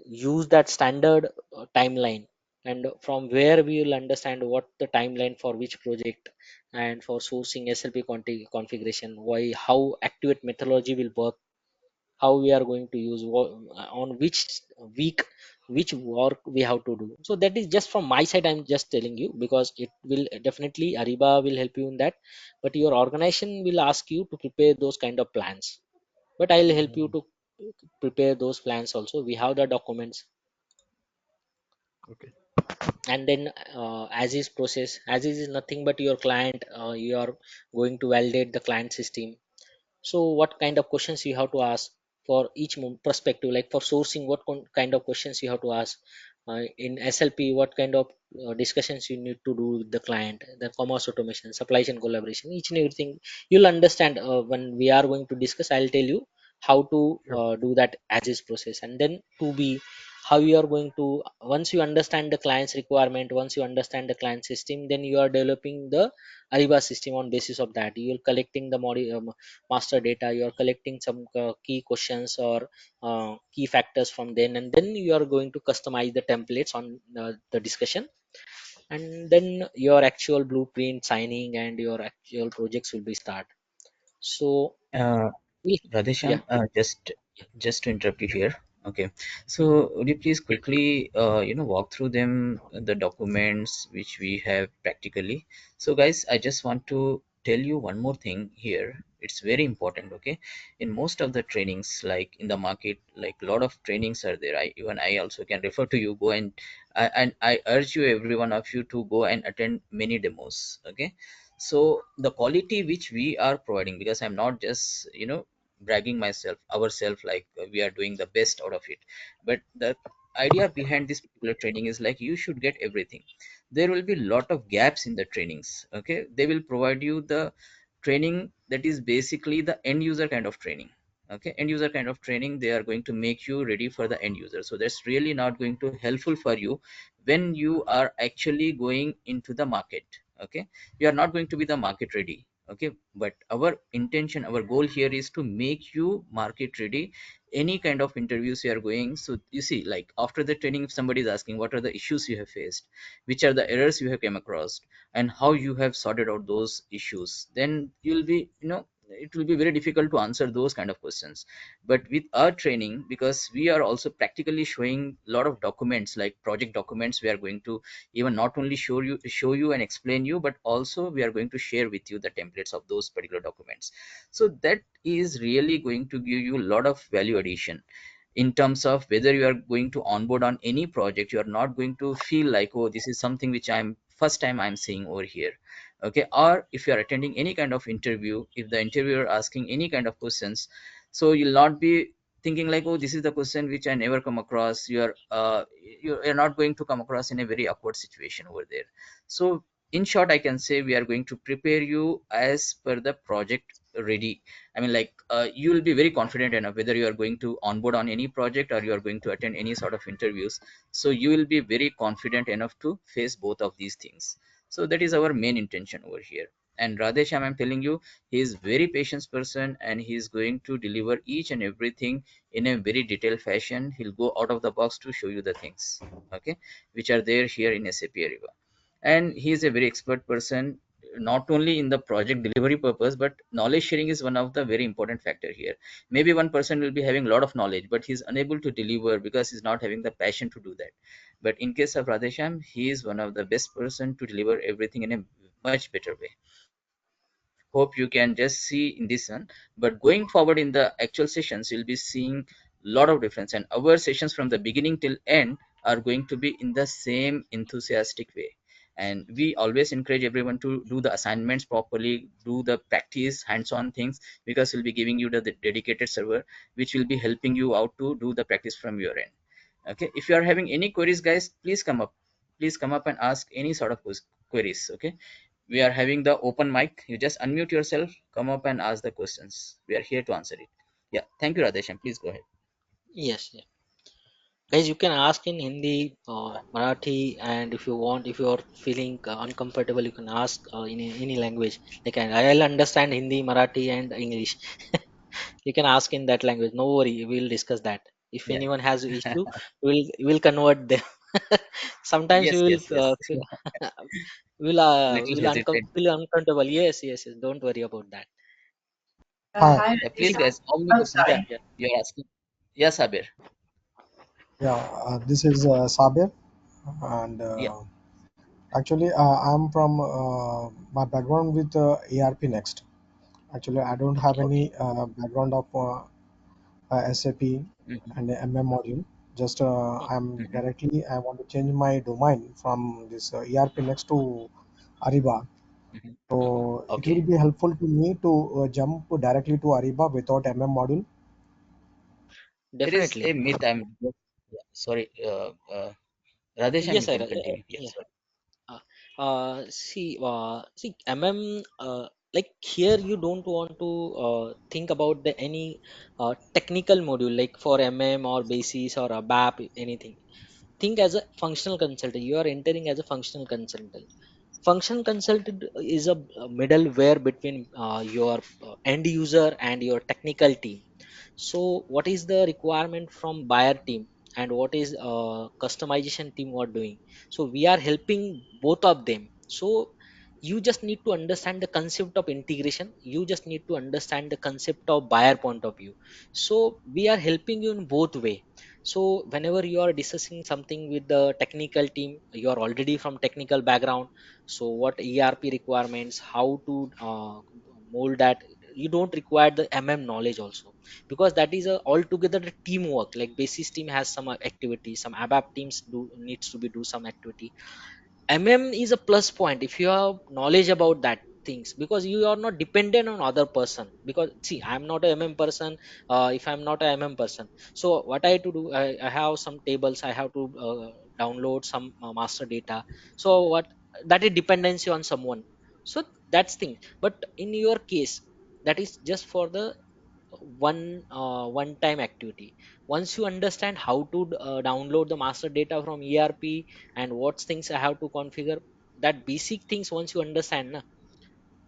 use that standard timeline, and from where we will understand what the timeline for which project, and for sourcing SLP configuration, why, how activate methodology will work, how we are going to use, on which week which work we have to do. So that is just from my side, I'm just telling you, because it will definitely Ariba will help you in that, but your organization will ask you to prepare those kind of plans. But I'll help you Mhm. to prepare those plans also. We have the documents. Okay. And then as is process, as is nothing but your client, you are going to validate the client system. So what kind of questions you have to ask for each perspective, like for sourcing, what kind of questions you have to ask, in SLP, what kind of discussions you need to do with the client, the commerce automation, supply chain collaboration, each and everything you'll understand when we are going to discuss. I'll tell you how to Sure. do that as is process. And then to be, how you are going to, once you understand the client's requirement, once you understand the client system, then you are developing the Ariba system. On basis of that, you are collecting the master data, you are collecting some key questions or key factors from then, and then you are going to customize the templates on the discussion. And then your actual blueprint signing and your actual projects will be start. So Uh, yeah. Radhesham, just to interrupt you here. Okay, Mhm. so would you please quickly, walk through them, the documents which we have practically. So, guys, I just want to tell you one more thing here. It's very important. Okay, in most of the trainings, like in the market, like a lot of trainings are there. I also can refer to you. Go and I urge you, every one of you, to go and attend many demos. Okay, so the quality which we are providing, because I'm not just bragging myself ourselves, like we are doing the best out of it, but the idea behind this particular training is like you should get everything. There will be a lot of gaps in the trainings. Okay, they will provide you the training that is basically the end user kind of training. Okay, end user kind of training, they are going to make you ready for the end user, so that's really not going to helpful for you when you are actually going into the market. Okay, you are not going to be the market ready. Okay, but our intention, our goal here is to make you market ready any kind of interviews you are going. So you see, like after the training, if somebody is asking what are the issues you have faced, which are the errors you have came across, and how you have sorted out those issues, then you'll be, it will be very difficult to answer those kind of questions. But with our training, because we are also practically showing a lot of documents like project documents, we are going to even not only show you and explain you, but also we are going to share with you the templates of those particular documents. So that is really going to give you a lot of value addition in terms of whether you are going to onboard on any project. You are not going to feel like, oh, this is something which I'm first time I'm seeing over here. Okay, or if you are attending any kind of interview, if the interviewer asking any kind of questions, so you'll not be thinking like, oh, this is the question which I never come across. You're not going to come across in a very awkward situation over there. So in short, I can say we are going to prepare you as per the project ready. I mean, like, you will be very confident enough whether you are going to onboard on any project or you are going to attend any sort of interviews. So you will be very confident enough to face both of these things. So that is our main intention over here. And Radhesham, I'm telling you, he is very patient person and he is going to deliver each and everything in a very detailed fashion. He'll go out of the box to show you the things, okay, which are there here in SAP Ariba. And he is a very expert person, not only in the project delivery purpose, but knowledge sharing is one of the very important factor here. Maybe one person will be having a lot of knowledge, but he's unable to deliver because he's not having the passion to do that. But in case of Radhesham, he is one of the best person to deliver everything in a much better way. Hope you can just see in this one. But going forward in the actual sessions, you'll be seeing lot of difference, and our sessions from the beginning till end are going to be in the same enthusiastic way. And we always encourage everyone to do the assignments properly, do the practice hands-on things, because we'll be giving you the dedicated server which will be helping you out to do the practice from your end. Okay, if you are having any queries, guys, please come up and ask any sort of queries. Okay, we are having the open mic. You just unmute yourself, come up and ask the questions. We are here to answer it. Yeah, thank you, Radheshan. Please go ahead. Yes, yeah. Guys, you can ask in Hindi, Marathi, and if you want, if you're feeling uncomfortable, you can ask in any language. Like I'll understand Hindi, Marathi, and English. You can ask in that language. No worry, we'll discuss that. If Yeah. anyone has issue, we'll convert them. Sometimes Yes, yes, yes. Little hesitant. feel uncomfortable. Yes, yes, yes. Don't worry about that. Hi. Yeah, please, guys. All the I'm questions Yeah, sorry. yeah. you're asking. Yes, Abir. Yeah, this is Sabir, and Yeah. actually, I'm from my background with ERP Next. Actually, I don't have Okay. any background of SAP Mhm, and MM module. Just I'm mhm, directly I want to change my domain from this ERP Next to Ariba. mhm. So it will Okay. be helpful to me to jump directly to Ariba without MM module. There is a Definitely. myth. Yeah, sorry. Radheshan, Yes, you sir. can continue. Yes, Yeah. sorry. See, like here you don't want to think about the any technical module like for or basis or a BAP anything. Think as a functional consultant. You are entering as a functional consultant. Functional consultant is a middleware between your end user and your technical team. So what is the requirement from buyer team and what is customization team are doing? So we are helping both of them. So you just need to understand the concept of integration. You just need to understand the concept of buyer point of view. So we are helping you in both way. So whenever you are discussing something with the technical team, you are already from technical background. So what ERP requirements, how to mold that, you don't require the knowledge also, because that is a altogether the teamwork. Like basis team has some activity, some ABAP teams do needs to be do some activity. Is a plus point if you have knowledge about that things, because you are not dependent on other person. Because see, I'm not a person. If I'm not a person, so what I have to do, I have some tables, I have to download some master data. So what, that is dependency on someone. So that's thing. But in your case, that is just for the one time activity. Once you understand how to download the master data from ERP and what things I have to configure, that basic things once you understand na,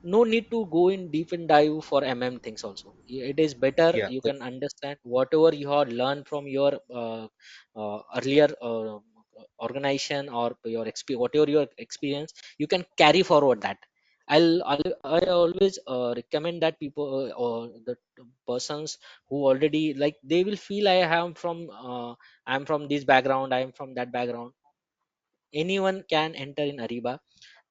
no need to go in deep and dive for things also. It is better Yeah. you can understand whatever you have learned from your earlier organization or your experience, whatever your experience, you can carry forward that. I always recommend that people or the persons who already like, they will feel I am from I'm from this background, I am from that background. Anyone can enter in Ariba.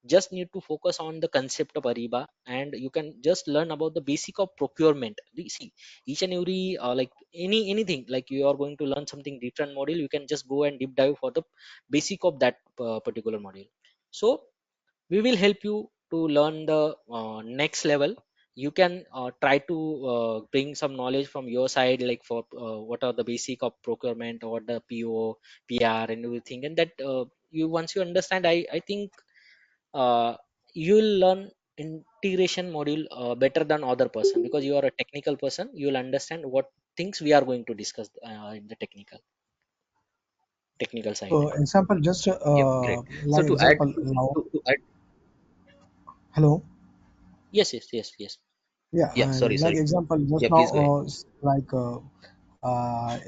Just need to focus on the concept of Ariba, and you can just learn about the basic of procurement. See, each and every like anything like you are going to learn something different module, you can just go and deep dive for the basic of that particular module. So we will help you to learn the next level. You can try to bring some knowledge from your side, like for what are the basic of procurement or the PO, PR and everything, and that you once you understand, I think you will learn integration module better than other person, because you are a technical person. You will understand what things we are going to discuss in the technical side. So example, just Yep, great. So like example now. to add, Hello. Yes, yes, yes, yes, Yeah, yeah, sorry, like sorry. example just Yeah, now, please go ahead. like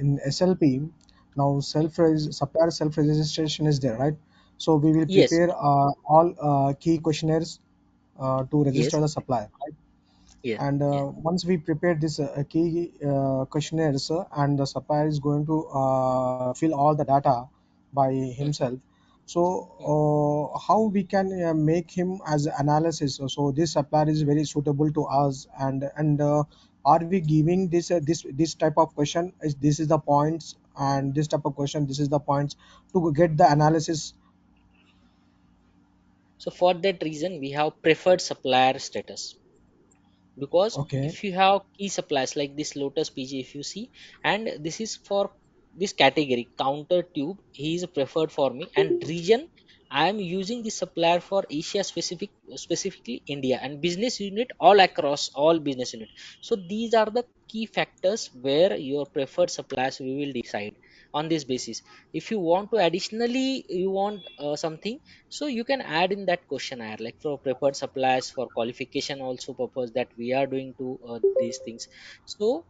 in SLP, now supplier self registration is there, right? So we will yes, prepare all key questionnaires to register yes, the supplier, right? yes, And yes. once we prepare this key questionnaires, and the supplier is going to fill all the data by Hmm, himself. So hmm. how we can make him as analysis, so this supplier is very suitable to us, and are we giving this type of question, is this is the points, and this type of question, this is the points, to get the analysis. So for that reason, we have preferred supplier status, because Okay. if you have key suppliers like this Lotus PG, if you see, and this is for this category counter tube, he is preferred for me. And region, I am using this supplier for Asia specific, specifically India, and business unit all across all business unit. So these are the key factors where your preferred suppliers we will decide on this basis. If you want to additionally you want something, so you can add in that questionnaire, like for preferred suppliers for qualification also purpose, that we are doing to these things. So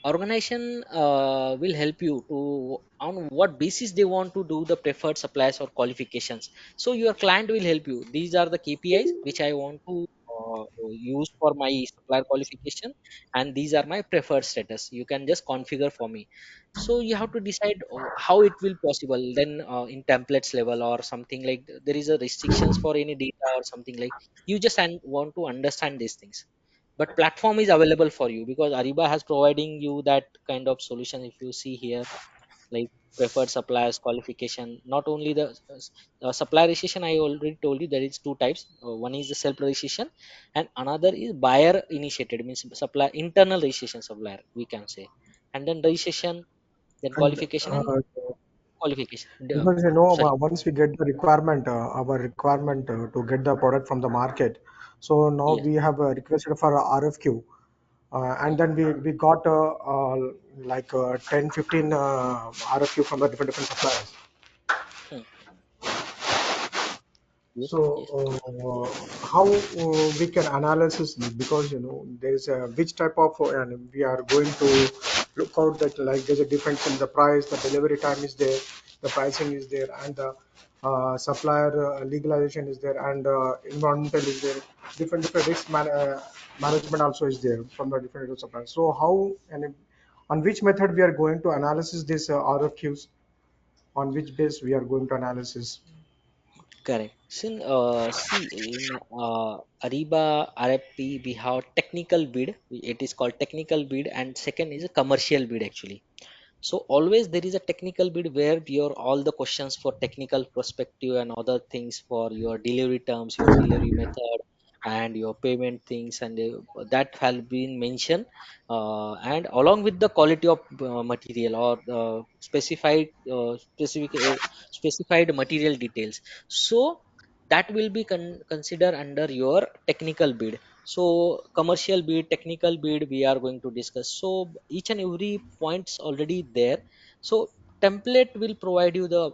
organization will help you to on what basis they want to do the preferred suppliers or qualifications. So your client will help you, these are the KPIs which I want to use for my supplier qualification, and these are my preferred status, you can just configure for me. So you have to decide how it will possible then in templates level or something, like there is a restrictions for any data or something, like you just want to understand these things. But platform is available for you, because Ariba has providing you that kind of solution. If you see here, like preferred suppliers qualification, not only the supplier registration, I already told you there is two types. One is the self registration, and another is buyer initiated, means supplier internal registration supplier we can say. And then registration, then And qualification and qualification. because Sorry. once we get the requirement, our requirement to get the product from the market, so now Yes. we have requested for a RFQ, and Hmm, then we got like 10, 15 RFQ from the different suppliers. hmm. Yes, So yes. how we can analysis this, because there is a which type of and we are going to look out that, like, there's a difference in the price, the delivery time is there, the pricing is there, and the supplier legalization is there, and environmental is there, different management also is there from the different suppliers. So how, and on which method we are going to analysis this RFQs, on which base we are going to analysis. Correct. Since see in Ariba RFP we have technical bid. It is called technical bid, and second is a commercial bid actually. So always there is a technical bid where your all the questions for technical perspective and other things for your delivery terms, your delivery method, and your payment things, and that have been mentioned, and along with the quality of material or specified material details. So that will be considered under your technical bid. So commercial bid, technical bid, we are going to discuss. So each and every points already there. So template will provide you the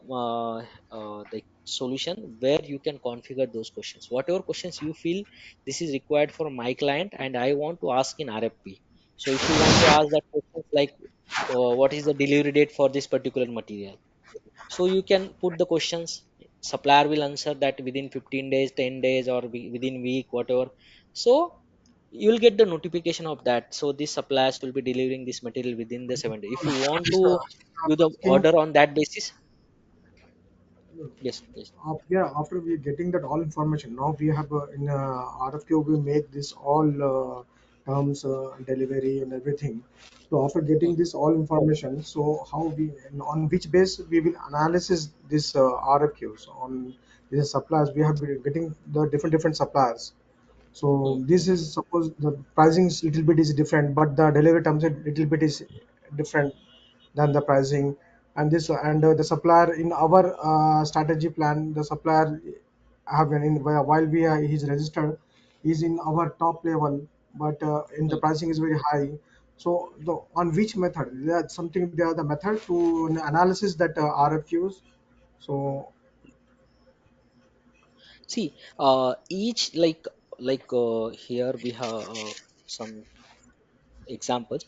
solution where you can configure those questions, whatever questions you feel this is required for my client and I want to ask in RFP. So if you want to ask that questions like what is the delivery date for this particular material, so you can put the questions, supplier will answer that within 15 days, 10 days, or within week, whatever. So you'll get the notification of that, so these suppliers will be delivering this material within the 7 days. If you want Just, to I'm do the asking. order on that basis. Yes, please. Yeah, after we getting that all information, now we have in RFQ we make this all terms, delivery and everything. So after Hmm. getting this all information, so how we, on which base we will analysis this RFQs on these suppliers. We have been getting the different suppliers. Hmm. So this is suppose the pricing is little bit is different, but the delivery terms a little bit is different than the pricing. And this and the supplier in our strategy plan, the supplier have an in while we are he's registered, is in our top level, but in the Hmm. pricing is very high. So the on which method? That's something they are the method to analysis that RFQs. So See, each here we have some examples.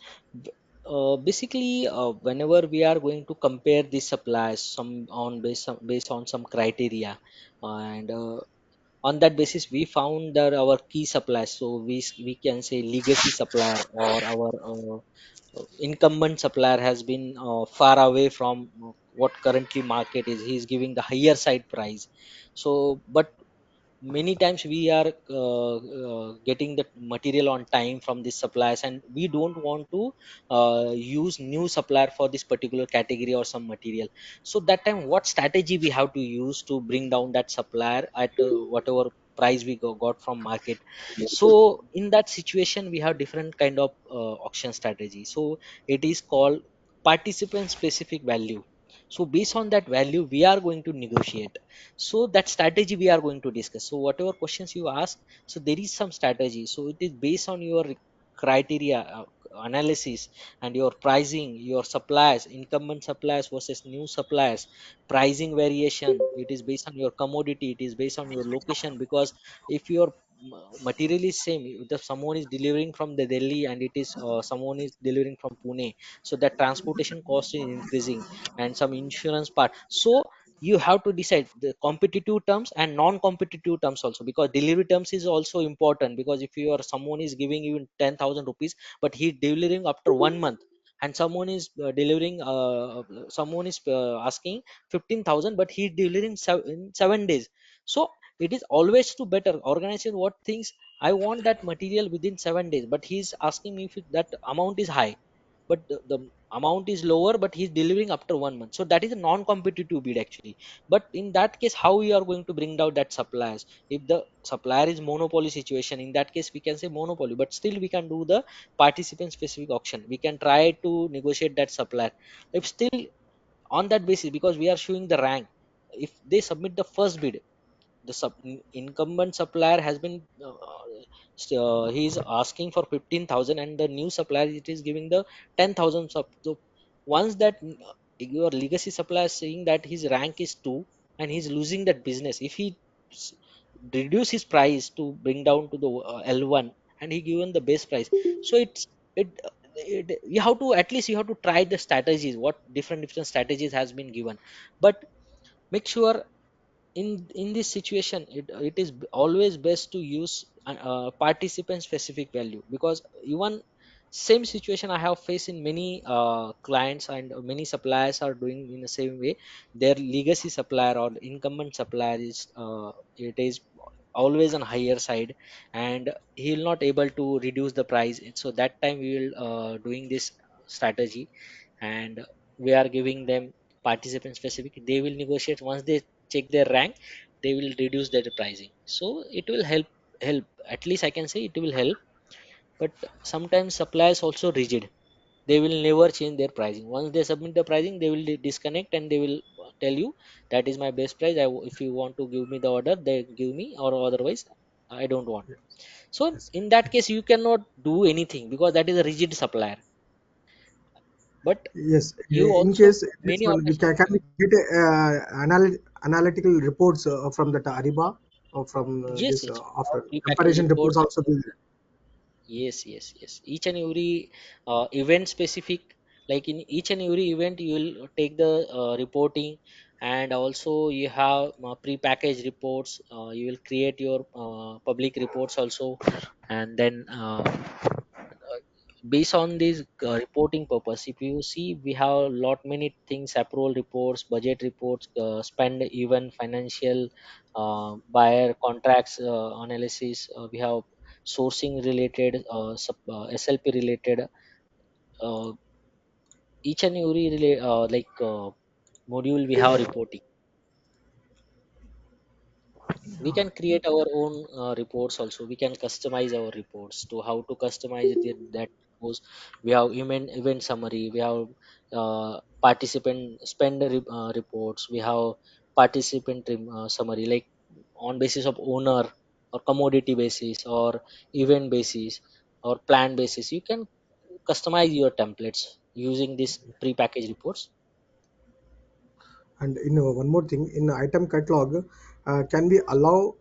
Basically, whenever we are going to compare the suppliers, some on based on some criteria, and on that basis we found that our key suppliers, so we can say legacy supplier or our incumbent supplier has been far away from what currently market is, he is giving the higher side price. So but many times we are getting the material on time from these suppliers and we don't want to use new supplier for this particular category or some material. So that time what strategy we have to use to bring down that supplier at whatever price we got from market. So in that situation we have different kind of auction strategy. So it is called participant specific value. So based on that value we are going to negotiate. So that strategy we are going to discuss. So whatever questions you ask, so there is some strategy, so it is based on your criteria, analysis, and your pricing, your suppliers, incumbent suppliers versus new suppliers, pricing variation, it is based on your commodity, it is based on your location. Because if your material is same, if someone is delivering from the Delhi and it is someone is delivering from Pune, so that transportation cost is increasing and some insurance part. So you have to decide the competitive terms and non-competitive terms also, because delivery terms is also important. Because if you are someone is giving you 10,000 rupees but he delivering after 1 month, and someone is delivering someone is asking 15,000 but he delivering in 7 days. So it is always to better organization what things, I want that material within 7 days but he's asking me if that amount is high, but the amount is lower but he's delivering after 1 month. So that is a non-competitive bid actually. But in that case how we are going to bring down that suppliers? If the supplier is monopoly situation, in that case we can say monopoly, but still we can do the participant specific auction, we can try to negotiate that supplier. If still on that basis, because we are showing the rank, if they submit the first bid, the incumbent supplier has been he is asking for 15,000 and the new supplier it is giving the 10,000. So once that your legacy supplier is saying that his rank is 2 and he's losing that business, if he s- reduce his price to bring down to the L1 and he given the base price, so it you have to, at least you have to try the strategies, what different strategies has been given. But make sure in this situation it is always best to use participant specific value. Because even same situation I have faced in many clients, and many suppliers are doing in the same way. Their legacy supplier or incumbent supplier is it is always on higher side, and he will not able to reduce the price. So that time we will doing this strategy, and we are giving them participant specific, they will negotiate. Once they check their rank, they will reduce their pricing. So it will help, at least I can say it will help. But sometimes suppliers also rigid, they will never change their pricing. Once they submit the pricing, they will disconnect and they will tell you that is my best price. If you want to give me the order, they give me, or otherwise I don't want. So Yes. in that case you cannot do anything because that is a rigid supplier. But Yes, you in also case this many one, we organizations. can we get analytical reports from that Ariba or from Yes, this yes, after pre-packaged comparison reports reports. also be Yes, yes, yes. Each and every event specific, like in each and every event, you will take the reporting, and also you have pre-packaged reports. You will create your public reports also, and then based on this reporting purpose, if you see, we have lot many things: approval reports, budget reports, spend, even financial, buyer contracts analysis. We have sourcing related, slp related, uh, each and every module we have reporting. We can create our own reports also. We can customize our reports to how to customize it. That goes, we have event summary, we have participant spend reports, we have participant summary, like on basis of owner, or commodity basis, or event basis, or plan basis. You can customize your templates using this pre-packaged reports. and one more thing in item catalog, can we allow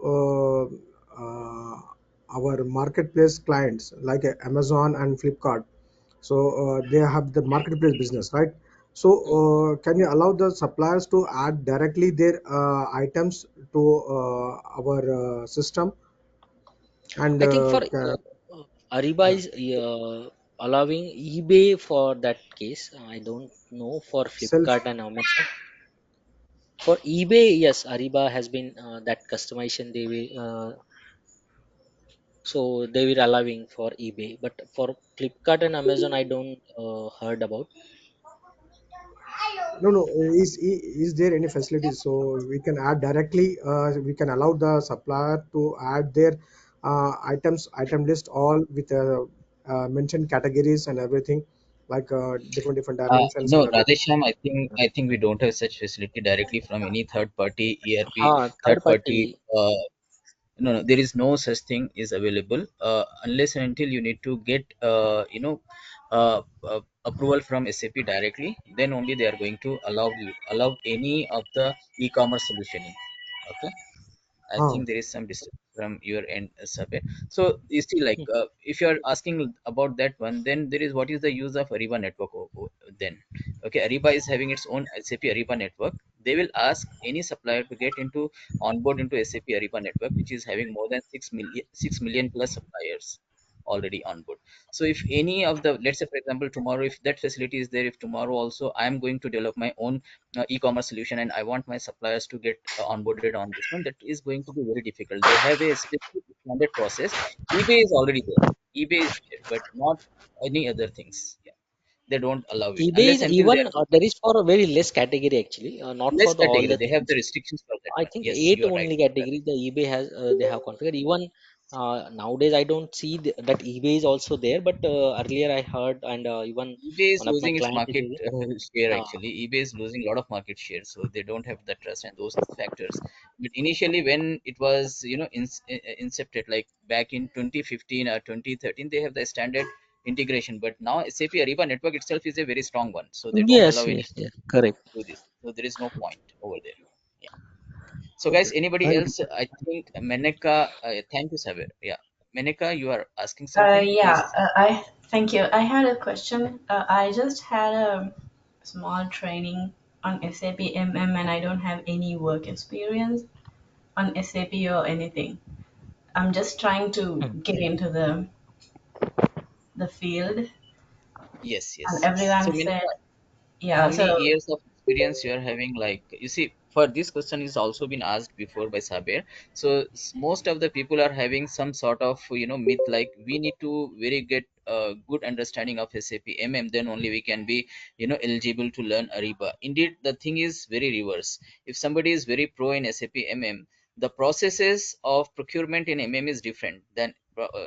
our marketplace clients like Amazon and Flipkart, so they have the marketplace business, right? So can you allow the suppliers to add directly their items to our system and I think for Ariba is allowing eBay for that case. I don't know for self. Flipkart and Amazon. For eBay, yes, Ariba has been that customization they will, so they were allowing for eBay. But for Flipkart and Amazon, I don't heard about. No, no. Is there any facility so we can add directly? We can allow the supplier to add their item list all with mentioned categories and everything, like different dimensions No, and everything. Radhesham, I think we don't have such facility directly from any third party ERP, Third third party. party. No, no, there is no such thing is available unless and until you need to get approval from SAP directly. Then only they are going to allow any of the e-commerce solutioning. Okay. I Huh. think there is some distance from your end, Sabir. So you see, like, if you are asking about that one, then there is what is the use of Ariba network then? Okay, Ariba is having its own SAP Ariba network. They will ask any supplier to get into onboard into SAP Ariba network, which is having more than 6 million plus suppliers already on board. So if any of the, let's say for example, tomorrow, if that facility is there, if tomorrow also I am going to develop my own e-commerce solution and I want my suppliers to get onboarded on this one, that is going to be very difficult. They have a specific standard process. eBay is already there. eBay is there, but not any other things. Yeah, they don't allow it eBay unless is until they even are there is for a very less category actually, not less for all category. the They have the things. restrictions for that I one. think Yes, eight you are right. only category the eBay has, they have configured. Even nowadays, I don't see that eBay is also there. But earlier I heard, and even eBay is one of my losing its client is market using. share Uh, actually. eBay is losing a lot of market share, so they don't have the trust and those factors. But initially, when it was incepted, like back in 2015 or 2013, they have the standard integration. But now SAP Ariba network itself is a very strong one, so they don't yes, allow any yes, yes, correct. to do this. So there is no point over there. Yeah. So Okay. guys, anybody Thank else? you. I think Meneka. Thank you, Saber. Yeah, Meneka, you are asking something, Yeah, please. I thank you. I had a question. I just had a small training on SAP MM and I don't have any work experience on SAP or anything. I'm just trying to Hmm. get into the field Yes, and yes, yes. So everyone said, Meneka, yeah, how many so years of experience you are having? Like, you see, for this question is also been asked before by Sabir. So most of the people are having some sort of myth, like we need to very get a good understanding of SAP MM, then only we can be eligible to learn Ariba. Indeed, the thing is very reverse. If somebody is very pro in SAP MM, the processes of procurement in MM is different than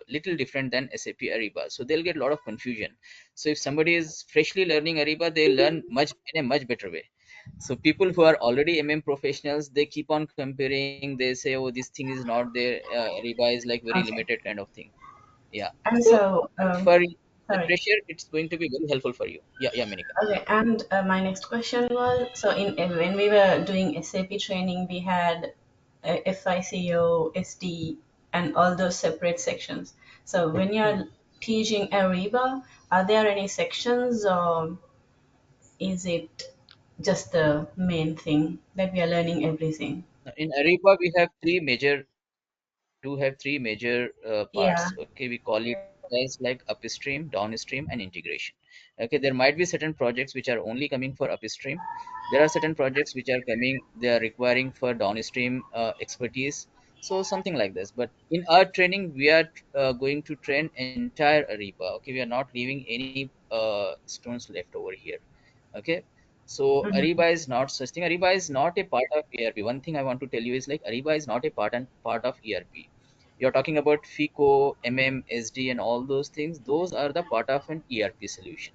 little different than SAP Ariba, so they'll get a lot of confusion. So if somebody is freshly learning Ariba, they learn much in a much better way. So people who are already professionals, they keep on comparing. They say, "Oh, this thing is not there. Ariba is like very Okay. limited kind of thing." Yeah. And So so, for the sorry. fresher, it's going to be very helpful for you. Yeah, yeah, Menika. Okay, and my next question was, so in when we were doing SAP training, we had FICO, SD, and all those separate sections. So when you're teaching Ariba, are there any sections, or is it just the main thing that we are learning everything? In Ariba, we have three major. We do have three major Yeah. parts. Okay, we call it as like upstream, downstream, and integration. Okay, there might be certain projects which are only coming for upstream. There are certain projects which are coming. They are requiring for downstream expertise. So something like this. But in our training, we are going to train entire Ariba. Okay, we are not leaving any stones left over here. Okay. So Mhm. Ariba is not such thing. Ariba is not a part of ERP. One thing I want to tell you is like Ariba is not a part of ERP. You're talking about FICO, SD, and all those things. Those are the part of an ERP solution.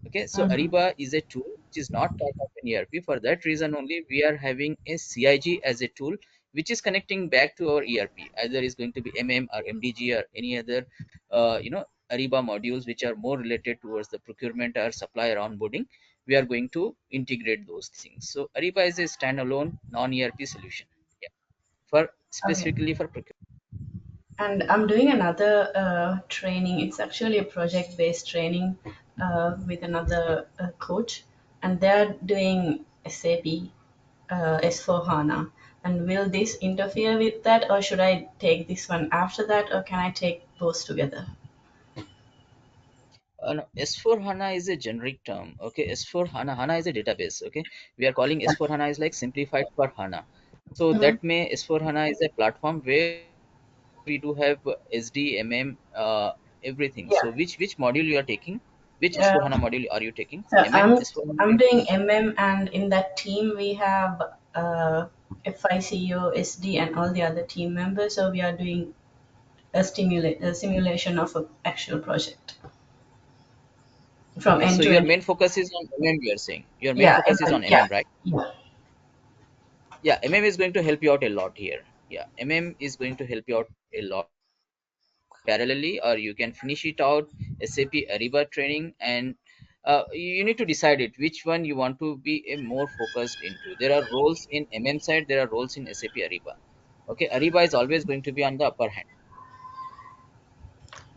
Okay, so Mhm. Ariba is a tool which is not part of an ERP. For that reason only, we are having a CIG as a tool which is connecting back to our ERP. Either is going to be or MDG or any other, Ariba modules which are more related towards the procurement or supplier onboarding. We are going to integrate those things. So Ariba is a standalone non-ERP solution. Yeah, for Okay. specifically for procurement. And I'm doing another training. It's actually a project based training with another coach, and they're doing SAP S4 HANA. And will this interfere with that, or should I take this one after that, or can I take both together? No, S4 HANA is a generic term. Okay, S4 HANA, HANA is a database. Okay, we are calling Yeah. S4 HANA is like simplified for HANA. So Hmm. that may S4 HANA is a platform where we do have SD, everything. Yeah. So which module you are taking? Which Uh, S4 HANA module are you taking? so MM S4 HANA? I'm doing and in that team we have FICO, SD, and all the other team members. So we are doing a simulation of an actual project from Okay, end so to your end. main focus is on MM. You are saying your main Yeah, focus is on yeah, MM, right? yeah. Yeah, MM is going to help you out a lot here. Yeah, MM is going to help you out a lot parallelly, or you can finish it out SAP Ariba training, and you need to decide it which one you want to be a more focused into. There are roles in side, there are roles in SAP Ariba. Okay, Ariba is always going to be on the upper hand.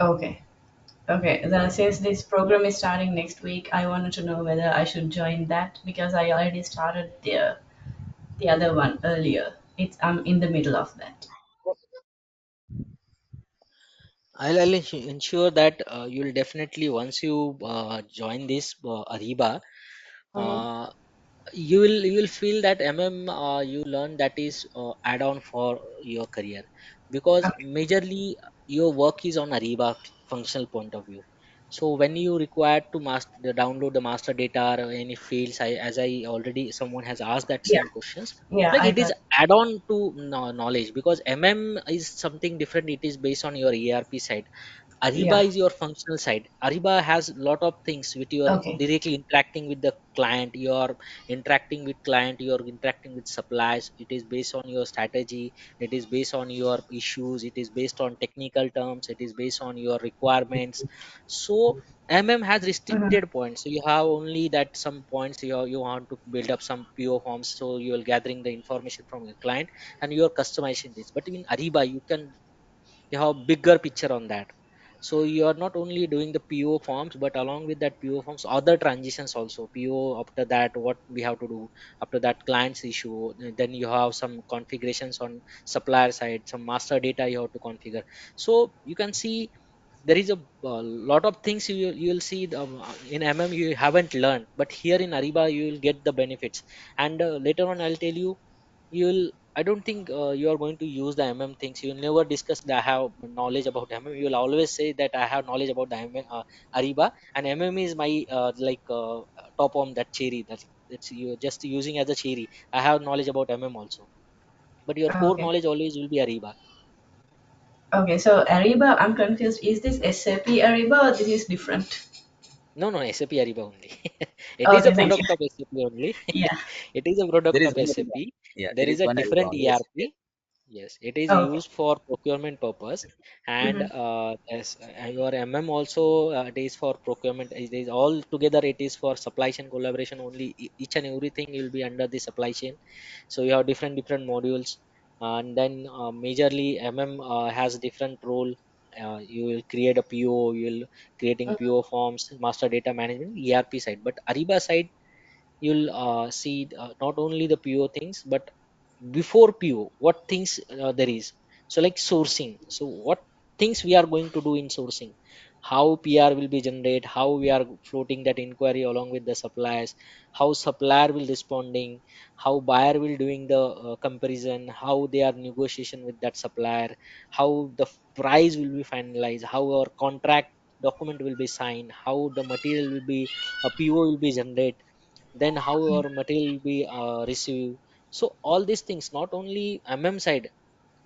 Okay. Okay, then since this program is starting next week, I wanted to know whether I should join that because I already started the other one earlier. I'm in the middle of that. I'll ensure that you'll definitely once you join this Ariba, Mhm. uh, you will feel that you learn that is add on for your career, because Okay. majorly your work is on Ariba functional point of view. So when you require to download the master data or any fields, as I already someone has asked that Yeah, same questions, yeah, like I it is got. add on to knowledge, because is something different. It is based on your ERP side. Ariba Yeah. is your functional side. Ariba has lot of things with your Okay. directly interacting with the client. You're interacting with client. You're interacting with suppliers. It is based on your strategy. It is based on your issues. It is based on technical terms. It is based on your requirements. So has Hmm. restricted points. So you have only that some points you want to build up some PO forms. So you are gathering the information from your client and you are customizing this. But in Ariba, you have bigger picture on that. So you are not only doing the PO forms, but along with that PO forms other transitions also. PO, after that what we have to do, after that client's issue, then you have some configurations on supplier side, some master data you have to configure. So you can see there is a lot of things you'll see in you haven't learned, but here in Ariba you will get the benefits. And later on I'll tell you, you'll I don't think you are going to use the things. You'll never discuss that I have knowledge about You'll always say that I have knowledge about the Ariba, and is my top on that cherry. That's you're just using as a cherry. I have knowledge about also, but your core Okay. knowledge always will be Ariba. Okay. So Ariba, I'm confused. Is this SAP Ariba or this is different? No, no, SAP Ariba only. It is a Okay, thank you. product of SAP only. Yeah. It is a There product is of one Ariba. SAP. Yeah, There there is is a one Ariba different only. ERP. Yes, it is Okay. used for procurement purpose, and Mm-hmm. as your MM also, it is for procurement. It is all together. It is for supply chain collaboration only. Each and everything will be under the supply chain. So you have different modules, and then majorly MM has different role. You will create a PO. You will creating PO forms, master data management, ERP side. But Ariba side, you'll see not only the PO things, but before PO, what things there is. So like sourcing. So what things we are going to do in sourcing? How PR will be generated? How we are floating that inquiry along with the suppliers? How supplier will responding? How buyer will doing the comparison? How they are negotiation with that supplier? How the price will be finalized? How our contract document will be signed? How the material will be a PO will be generated? Then how our material will be received? So all these things, not only side,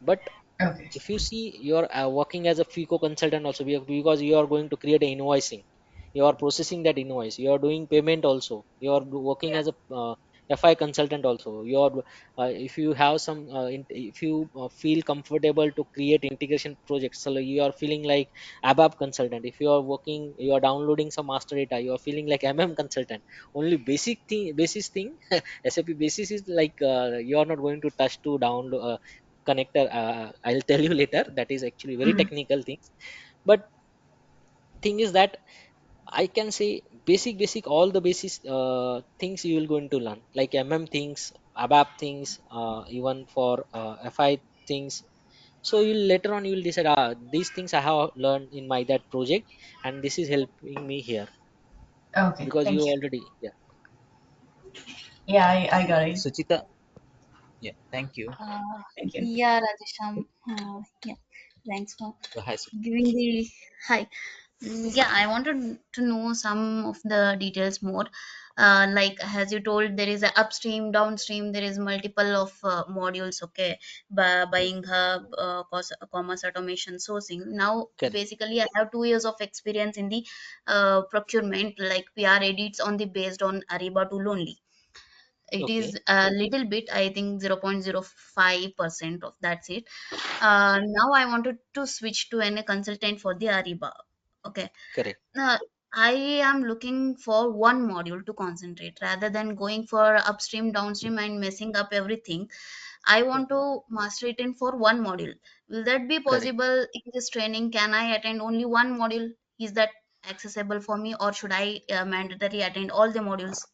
but Okay. if you see you're working as a FICO consultant also, because you are going to create a invoicing, you are processing that invoice, you are doing payment also, you are working as a FI consultant also, you are if you have some if you feel comfortable to create integration projects, so like you are feeling like ABAP consultant. If you are working, you are downloading some master data, you are feeling like consultant. Only basis thing SAP basis is like you are not going to touch to download connector. I'll tell you later, that is actually very Mm-hmm. technical things. But thing is that I can say basic all the basis things you will going to learn, like things, ABAP things, even for FI things. So you later on you will decide, these things I have learned in my that project, and this is helping me here, Okay, because you thank you. already, yeah. Yeah, I got it. Suchita, yeah, thank you. Uh, Thank you. yeah, Rajesham. Yeah, thanks for Hi, Suchita. giving the hi. Yeah, I wanted to know some of the details more. Like as you told, there is a upstream, downstream. There is multiple of modules. Okay, buying hub, commerce automation, sourcing. Now, Correct. basically, I have 2 years of experience in the procurement, like PR edits on the based on Ariba tool only. It Okay. is a little bit, I think 0.05% of that's it. Now I wanted to switch to a consultant for the Ariba. Okay. Correct. Now I am looking for one module to concentrate rather than going for upstream, downstream and messing up everything. I want Mhm. to master it in for one module. Will that be Correct. possible in this training? Can I attend only one module? Is that accessible for me, or should I mandatory attend all the modules?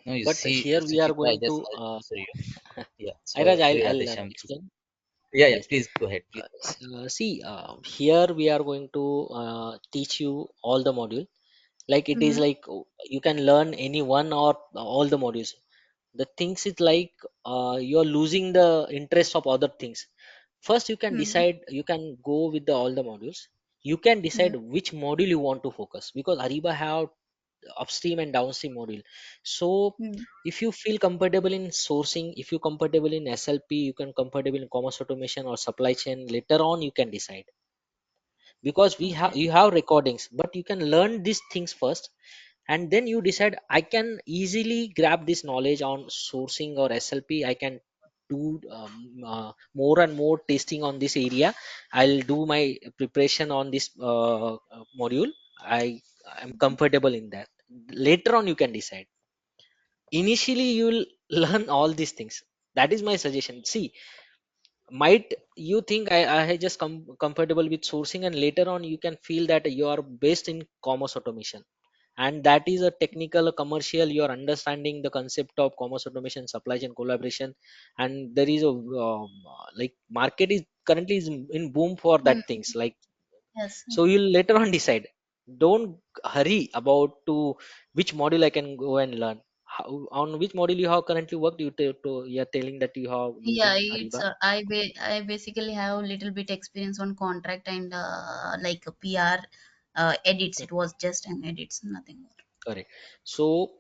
No, you But see, here we are Suchita, I going to just want to answer you. Yeah, Iraj, sorry, I'll Radhesham. explain. Yeah, yeah, Yes. please go ahead. Please. See, here we are going to teach you all the module. Like it is Mm-hmm. like you can learn any one or all the modules. The things is like you are losing the interest of other things. First, you can Mm-hmm. decide. You can go with all the modules. You can decide Mm-hmm. which module you want to focus, because Ariba have upstream and downstream module. So Mm-hmm. if you feel comfortable in sourcing, if you comfortable in SLP, you can comfortable in commerce automation or supply chain, later on you can decide, because we have Okay. you have recordings, but you can learn these things first, and then you decide I can easily grab this knowledge on sourcing or SLP. I can do more and more testing on this area. I'll do my preparation on this module. I'm comfortable in that. Later on you can decide. Initially you will learn all these things. That is my suggestion. See, might you think I just comfortable with sourcing, and later on you can feel that you are based in commerce automation, and that is a technical commercial, you are understanding the concept of commerce automation, supply chain collaboration, and there is a like market is currently is in boom for that Mm, things, like. yes. So you'll later on decide. Don't hurry about to which module I can go and learn. How, on which module you have currently worked? You're telling that you have Yeah, using it's Ariba. I basically have a little bit experience on contract and like a PR edits. It was just an edits, nothing more. Correct. So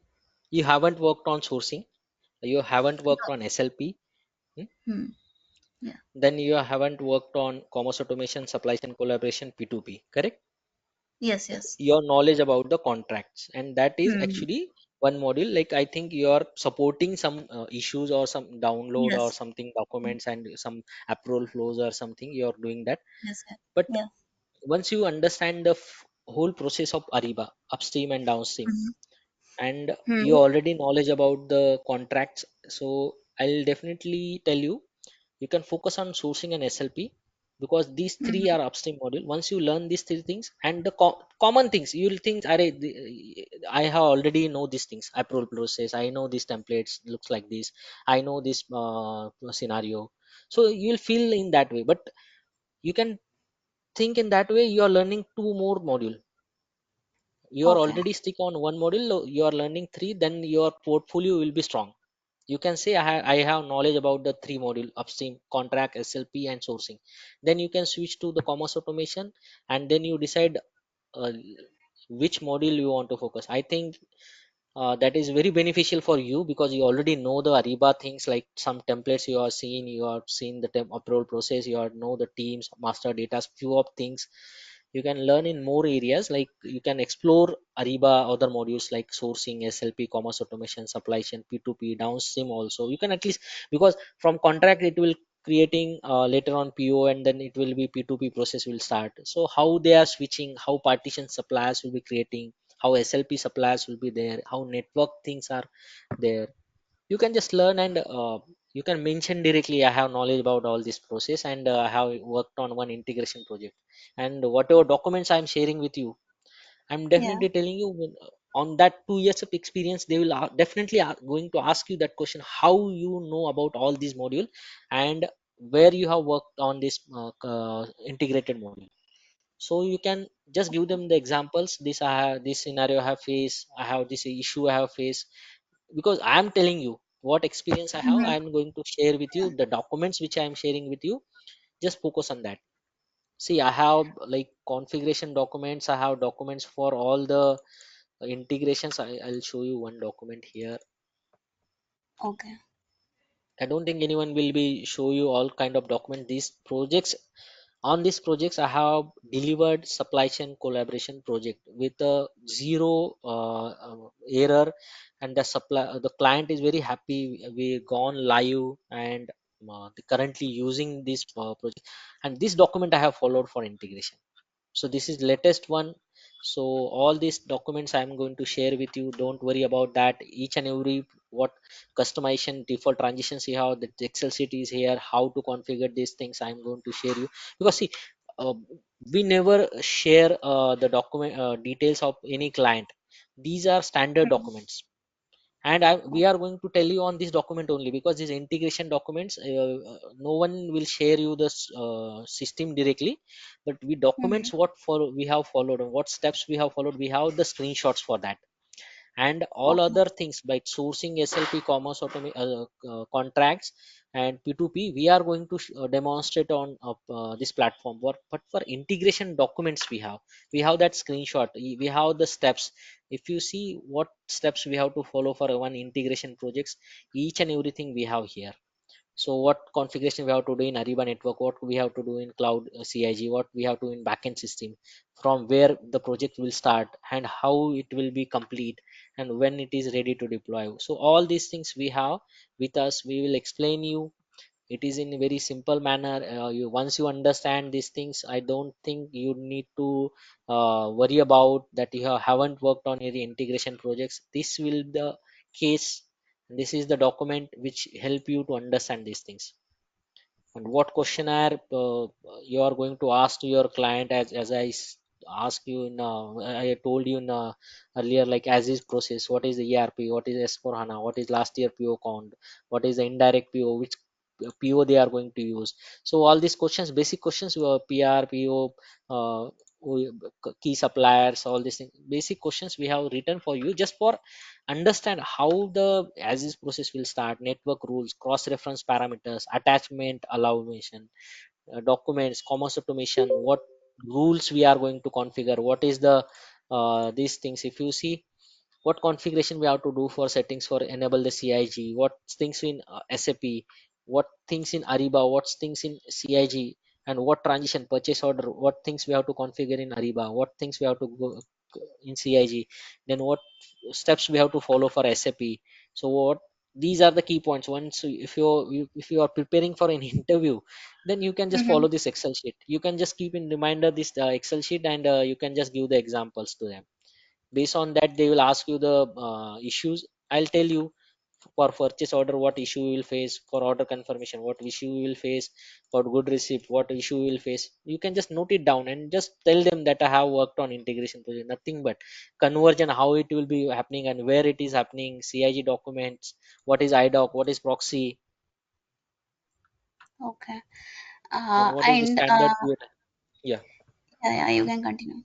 you haven't worked on sourcing, you haven't worked on SLP, hmm? Hmm. Yeah. Then you haven't worked on commerce automation, supply chain collaboration, P2P, correct? Yes, yes. your knowledge about the contracts, and that is Hmm. actually one module. Like I think you are supporting some issues or some download or Yes. something documents and some approval flows or something, you are doing that. Yes, sir. But Yeah. once you understand the whole process of Ariba, upstream and downstream, Hmm. and you Hmm. already knowledge about the contracts, so I'll definitely tell you, you can focus on sourcing and SLP, because these three Hmm. are upstream module. Once you learn these three things and the common things, you'll think, I have already know these things, approval process, I know these templates looks like this, I know this scenario. So you'll feel in that way, but you can think in that way, you are learning two more module. You are Okay. already stick on one module, you are learning three, then your portfolio will be strong. You can say I have knowledge about the three module: upstream, contract, SLP and sourcing. Then you can switch to the commerce automation, and then you decide uh, which module you want to focus. I think that is very beneficial for you, because you already know the Ariba things, like some templates you are seeing, you are seeing the approval process, you are know the teams, master data, few of things. You can learn in more areas, like you can explore Ariba other modules like sourcing, SLP, commerce automation, supply chain, P2P, downstream also. You can at least, because from contract it will creating later on PO, and then it will be P2P process will start. So how they are switching, how partition suppliers will be creating, how SLP suppliers will be there, how network things are there. You can just learn, and you can mention directly, I have knowledge about all this process, and I have worked on one integration project. And whatever documents I'm sharing with you, I'm Yeah. definitely telling you, on that 2 years of experience, they will definitely are going to ask you that question, how you know about all these module, and where you have worked on this integrated module. So you can just give them the examples, this I have, this scenario I have faced, I have this issue I have faced. Because I am telling you what experience I have, Hmm. I am going to share with you the documents which I am sharing with you. Just focus on that. See, I have like configuration documents, I have documents for all the integrations. I'll show you one document here. Okay. I don't think anyone will be show you all kind of document. These projects, on these projects I have delivered supply chain collaboration project with a zero error, and the client is very happy. We gone live, and they currently using this project, and this document I have followed for integration. So this is latest one. So all these documents I'm going to share with you, don't worry about that. Each and every what customization default transitions you have, the Excel sheet is here, how to configure these things I'm going to share you. Because see, uh, we never share the document details of any client. These are standard Hmm. documents, and we are going to tell you on this document only, because these integration documents, no one will share you the system directly. But we Hmm. documents what for we have followed, and what steps we have followed, we have the screenshots for that. And all Okay. other things like sourcing, SLP, commerce contracts and P2P, we are going to demonstrate on this platform. But for integration documents, we have that screenshot, we have the steps. If you see what steps we have to follow for one integration projects, each and everything we have here. So what configuration we have to do in Ariba network, what we have to do in cloud CIG, what we have to do in backend system, from where the project will start and how it will be complete, and when it is ready to deploy. So all these things we have with us. We will explain you. It is in a very simple manner. You once you understand these things, I don't think you need to worry about that you haven't worked on any integration projects. This will the case. This is the document which help you to understand these things. And what questionnaire you are going to ask to your client, as ask you in I told you in earlier, like as is process, what is the ERP, what is S4 HANA, what is last year PO count, what is the indirect PO, which PO they are going to use. So all these questions, basic questions, PR, PO, uh, key suppliers, all these things, basic questions we have written for you, just for understand how the as is process will start, network rules, cross reference parameters, attachment allowation, documents, commerce automation, what rules we are going to configure, what is the these things. If you see what configuration we have to do for settings for enable the CIG, what things in SAP, what things in Ariba, what things in CIG, and what transition purchase order, what things we have to configure in Ariba, what things we have to go in CIG, then what steps we have to follow for SAP. So what, these are the key points. Once if you are preparing for an interview, then you can just Mm-hmm. follow this Excel sheet. You can just keep in reminder this Excel sheet, and you can just give the examples to them. Based on that, they will ask you the issues. I'll tell you, for purchase order what issue you will face, for order confirmation what issue you will face, for good receipt what issue you will face. You can just note it down and just tell them that I have worked on integration project, nothing but conversion, how it will be happening and where it is happening, CIG documents, what is IDOC, what is proxy, Okay. then what is the And standard period. Yeah, yeah, yeah, you can continue.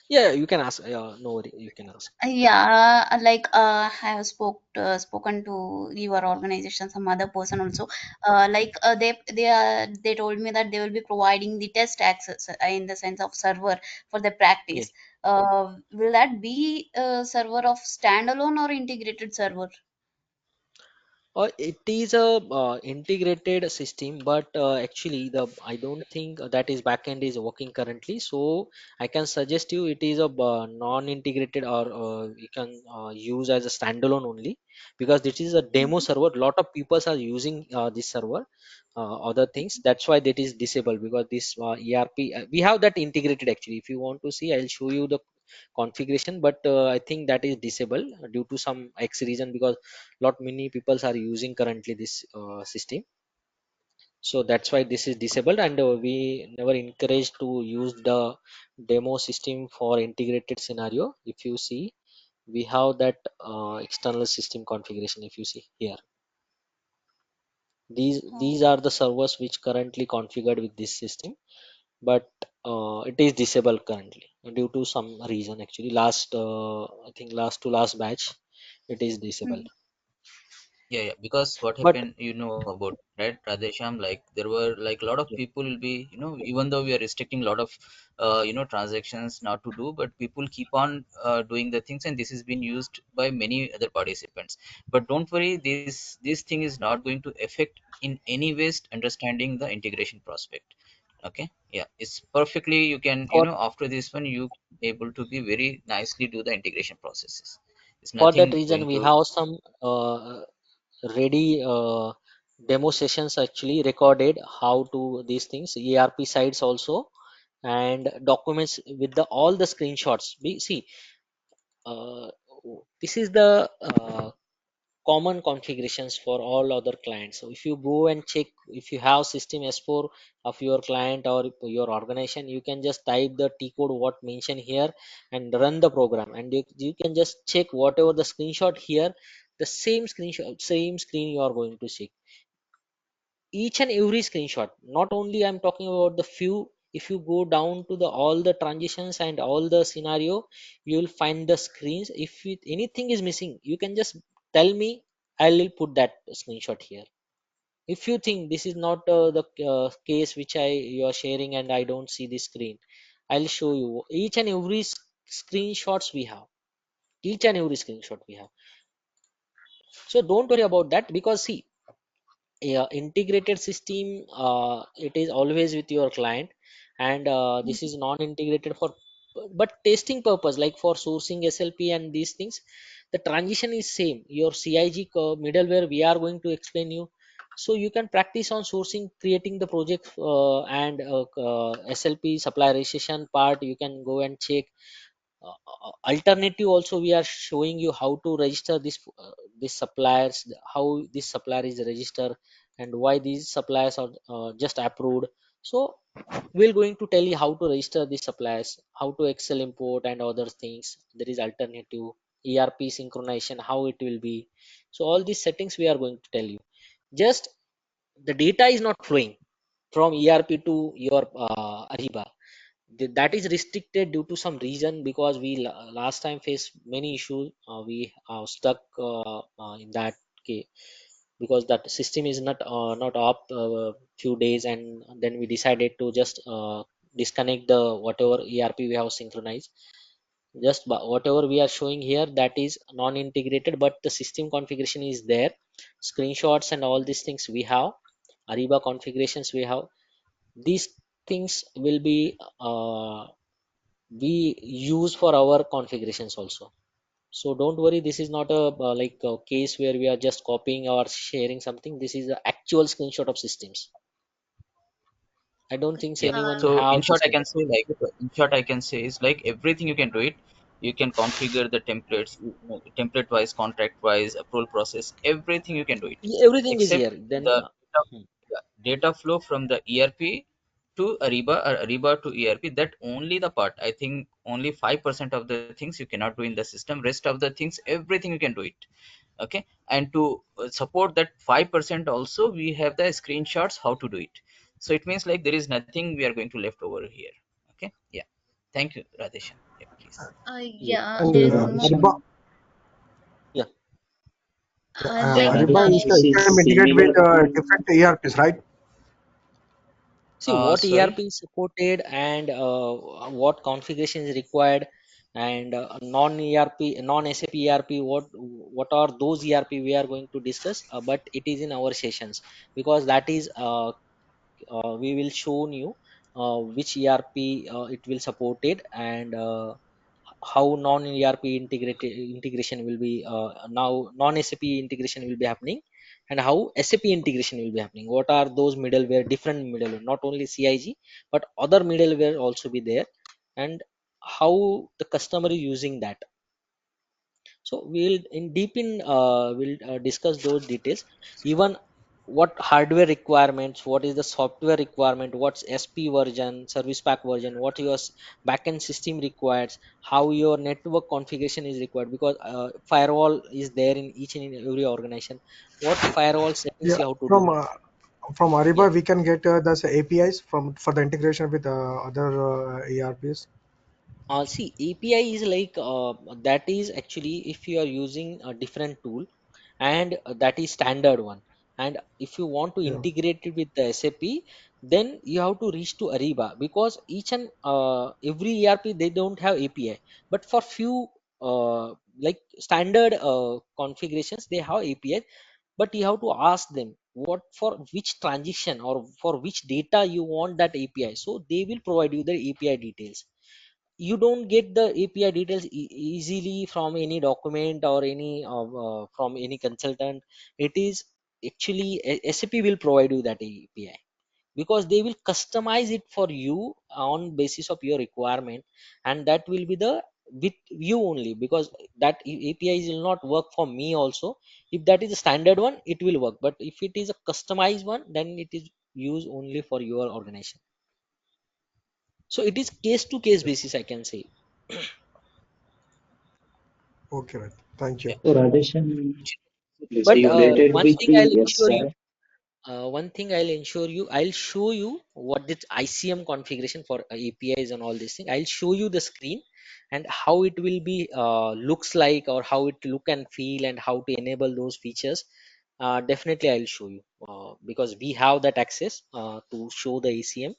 yeah, you can ask, no worry, you can ask. Yeah, like I have spoken to your organization, some other person also. They told me that they will be providing the test access in the sense of server for the Yeah. practice. Will that be a server of standalone or integrated server? It is a integrated system, but actually the I don't think that is backend is working currently. So I can suggest you it is a non-integrated, or you can use as a standalone only, because this is a demo Mhm. server. Lot of people are using this server. Other things, that's why that is disabled, because this ERP we have that integrated actually. If you want to see, I'll show you the configuration, but I think that is disabled due to some X reason, because lot many people are using currently this system. So that's why this is disabled, and we never encourage to use the demo system for integrated scenario. If you see, we have that external system configuration. If you see here, these Oh, are the servers which currently configured with this system, but it is disabled currently due to some reason. Actually, last I think last to last batch, it is disabled. mhm. Yeah, yeah, because what But happened, you know about, right, Radhesham, like there were like a lot of yeah, people will be, you know, even though we are restricting a lot of, you know, transactions not to do, but people keep on doing the things, and this has been used by many other participants. But don't worry, this thing is not going to affect in any ways understanding the integration prospect. Okay, yeah, it's perfectly, you can, you for know, after this one, you able to be very nicely do the integration processes. It's for that nothing reason going we to. have some ready demo sessions actually recorded how to these things, ERP sites also, and documents with the all the screenshots. We see uh, this is the common configurations for all other clients. So if you go and check, if you have system S4 of your client or your organization, you can just type the T code what mentioned here and run the program, and you can just check whatever the screenshot here, the same screenshot, same screen you are going to see. Each and every screenshot, not only I'm talking about the few. If you go down to the all the transitions and all the scenario, you will find the screens. If anything is missing, you can just tell me, I will put that screenshot here. If you think this is not the case which you are sharing and I don't see the screen, I'll show you each and every screenshots we have, each and every screenshot we have. So don't worry about that, because see, yeah, integrated system, it is always with your client, and this is non-integrated for but testing purpose, like for sourcing SLP and these things. The transition is same. Your CIG middleware we are going to explain you, so you can practice on sourcing, creating the project, and SLP supply registration part. You can go and check. Alternative also, we are showing you how to register this suppliers, how this supplier is registered, and why these suppliers are just approved. So we're going to tell you how to register these suppliers, how to Excel import and other things. There is alternative ERP synchronization, how it will be. So all these settings we are going to tell you. Just the data is not flowing from ERP to your Ariba. That is restricted due to some reason, because we last time faced many issues. We stuck in that case, because that system is not up few days, and then we decided to just disconnect the whatever ERP we have synchronized. Just whatever we are showing here, that is non-integrated, but the system configuration is there. Screenshots and all these things we have, Ariba configurations we have. These things will be we use for our configurations also. So don't worry, this is not a like a case where we are just copying or sharing something. This is the actual screenshot of systems. I don't think Yeah. anyone So in have short, this I kind can of say like in short, I can say is like everything you can do it. You can configure the templates, template wise, contract wise, approval process, everything you can do it, everything is except here. Then the data flow from the ERP to Ariba or Ariba to ERP. That only the part. I think only 5% of the things you cannot do in the system. Rest of the things, everything you can do it. Okay, and to support that 5% also, we have the screenshots how to do it. So it means like there is nothing we are going to left over here. Okay, yeah. Thank you, Radheshan. Yeah, please. yeah. Yeah, And there So is one more. Ariba, Radheshan, yeah. yeah, Like, Ariba Radheshan, is this is integrated with similar to different ERPs, right? See what Sorry. ERP is supported and what configuration is required, and non-ERP, non-SAP ERP. What are those ERP we are going to discuss? But it is in our sessions, because that is we will show you which ERP it will support it, and how non-ERP integrated integration will be now non-SAP integration will be happening, and how SAP integration will be happening. What are those middleware, different middleware, not only CIG but other middleware also be there, and how the customer is using that. So we'll discuss those details. Even what hardware requirements, what is the software requirement, what's SP version, service pack version, what your backend system requires, how your network configuration is required, because firewall is there in each and every organization. What firewall settings Yeah, you have to do? from Yeah. Ariba we can get those APIs from for the integration with other ERPs. See, API is like that is actually if you are using a different tool, and that is standard one, and if you want to Yeah, integrate it with the SAP, then you have to reach to Ariba, because each and every ERP they don't have API, but for few like standard configurations they have API. But you have to ask them what for which transition or for which data you want that API, so they will provide you the API details. You don't get the API details easily from any document or any from any consultant. It is actually SAP will provide you that API, because they will customize it for you on basis of your requirement, and that will be the with you only, because that API will not work for me also. If that is a standard one, it will work, but if it is a customized one, then it is used only for your organization. So it is case to case yeah. basis, I can say. Okay, right. Thank you. Yeah. so Radheshan, is But related one with thing I'll the ensure you, SR. I'll show you what this ICM configuration for APIs and all these things. I'll show you the screen and how it will be looks like, or how it look and feel, and how to enable those features. Definitely, I'll show you because we have that access to show the ACM.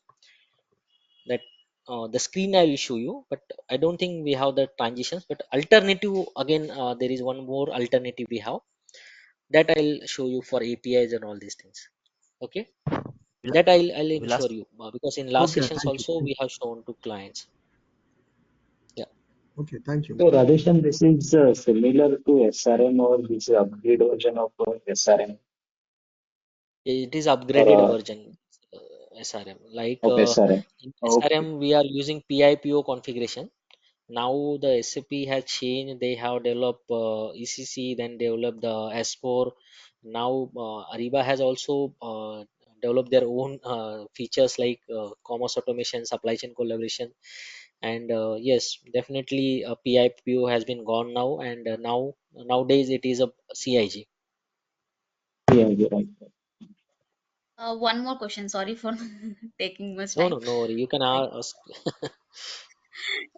That the screen I will show you, but I don't think we have the transitions. But alternative again, there is one more alternative we have, that I'll show you for APIs and all these things. Okay, Vil- that I'll Vilas, ensure you because in last Okay, sessions thank you. also we have shown to clients. Yeah, Okay, thank you. So Radheshan, this is similar to SRM, or this is upgrade version of SRM, it is or upgraded version SRM. Like of SRM. in Okay. SRM we are using PIPO configuration. Now the SAP has changed. They have developed ECC, then developed the S4. Now Ariba has also developed their own features like commerce automation, supply chain collaboration, and yes, definitely PIPO has been gone now, and nowadays it is a CIG. Yeah, you're right. one more question. Sorry for taking much No, time. no, no worry. You can Like, ask.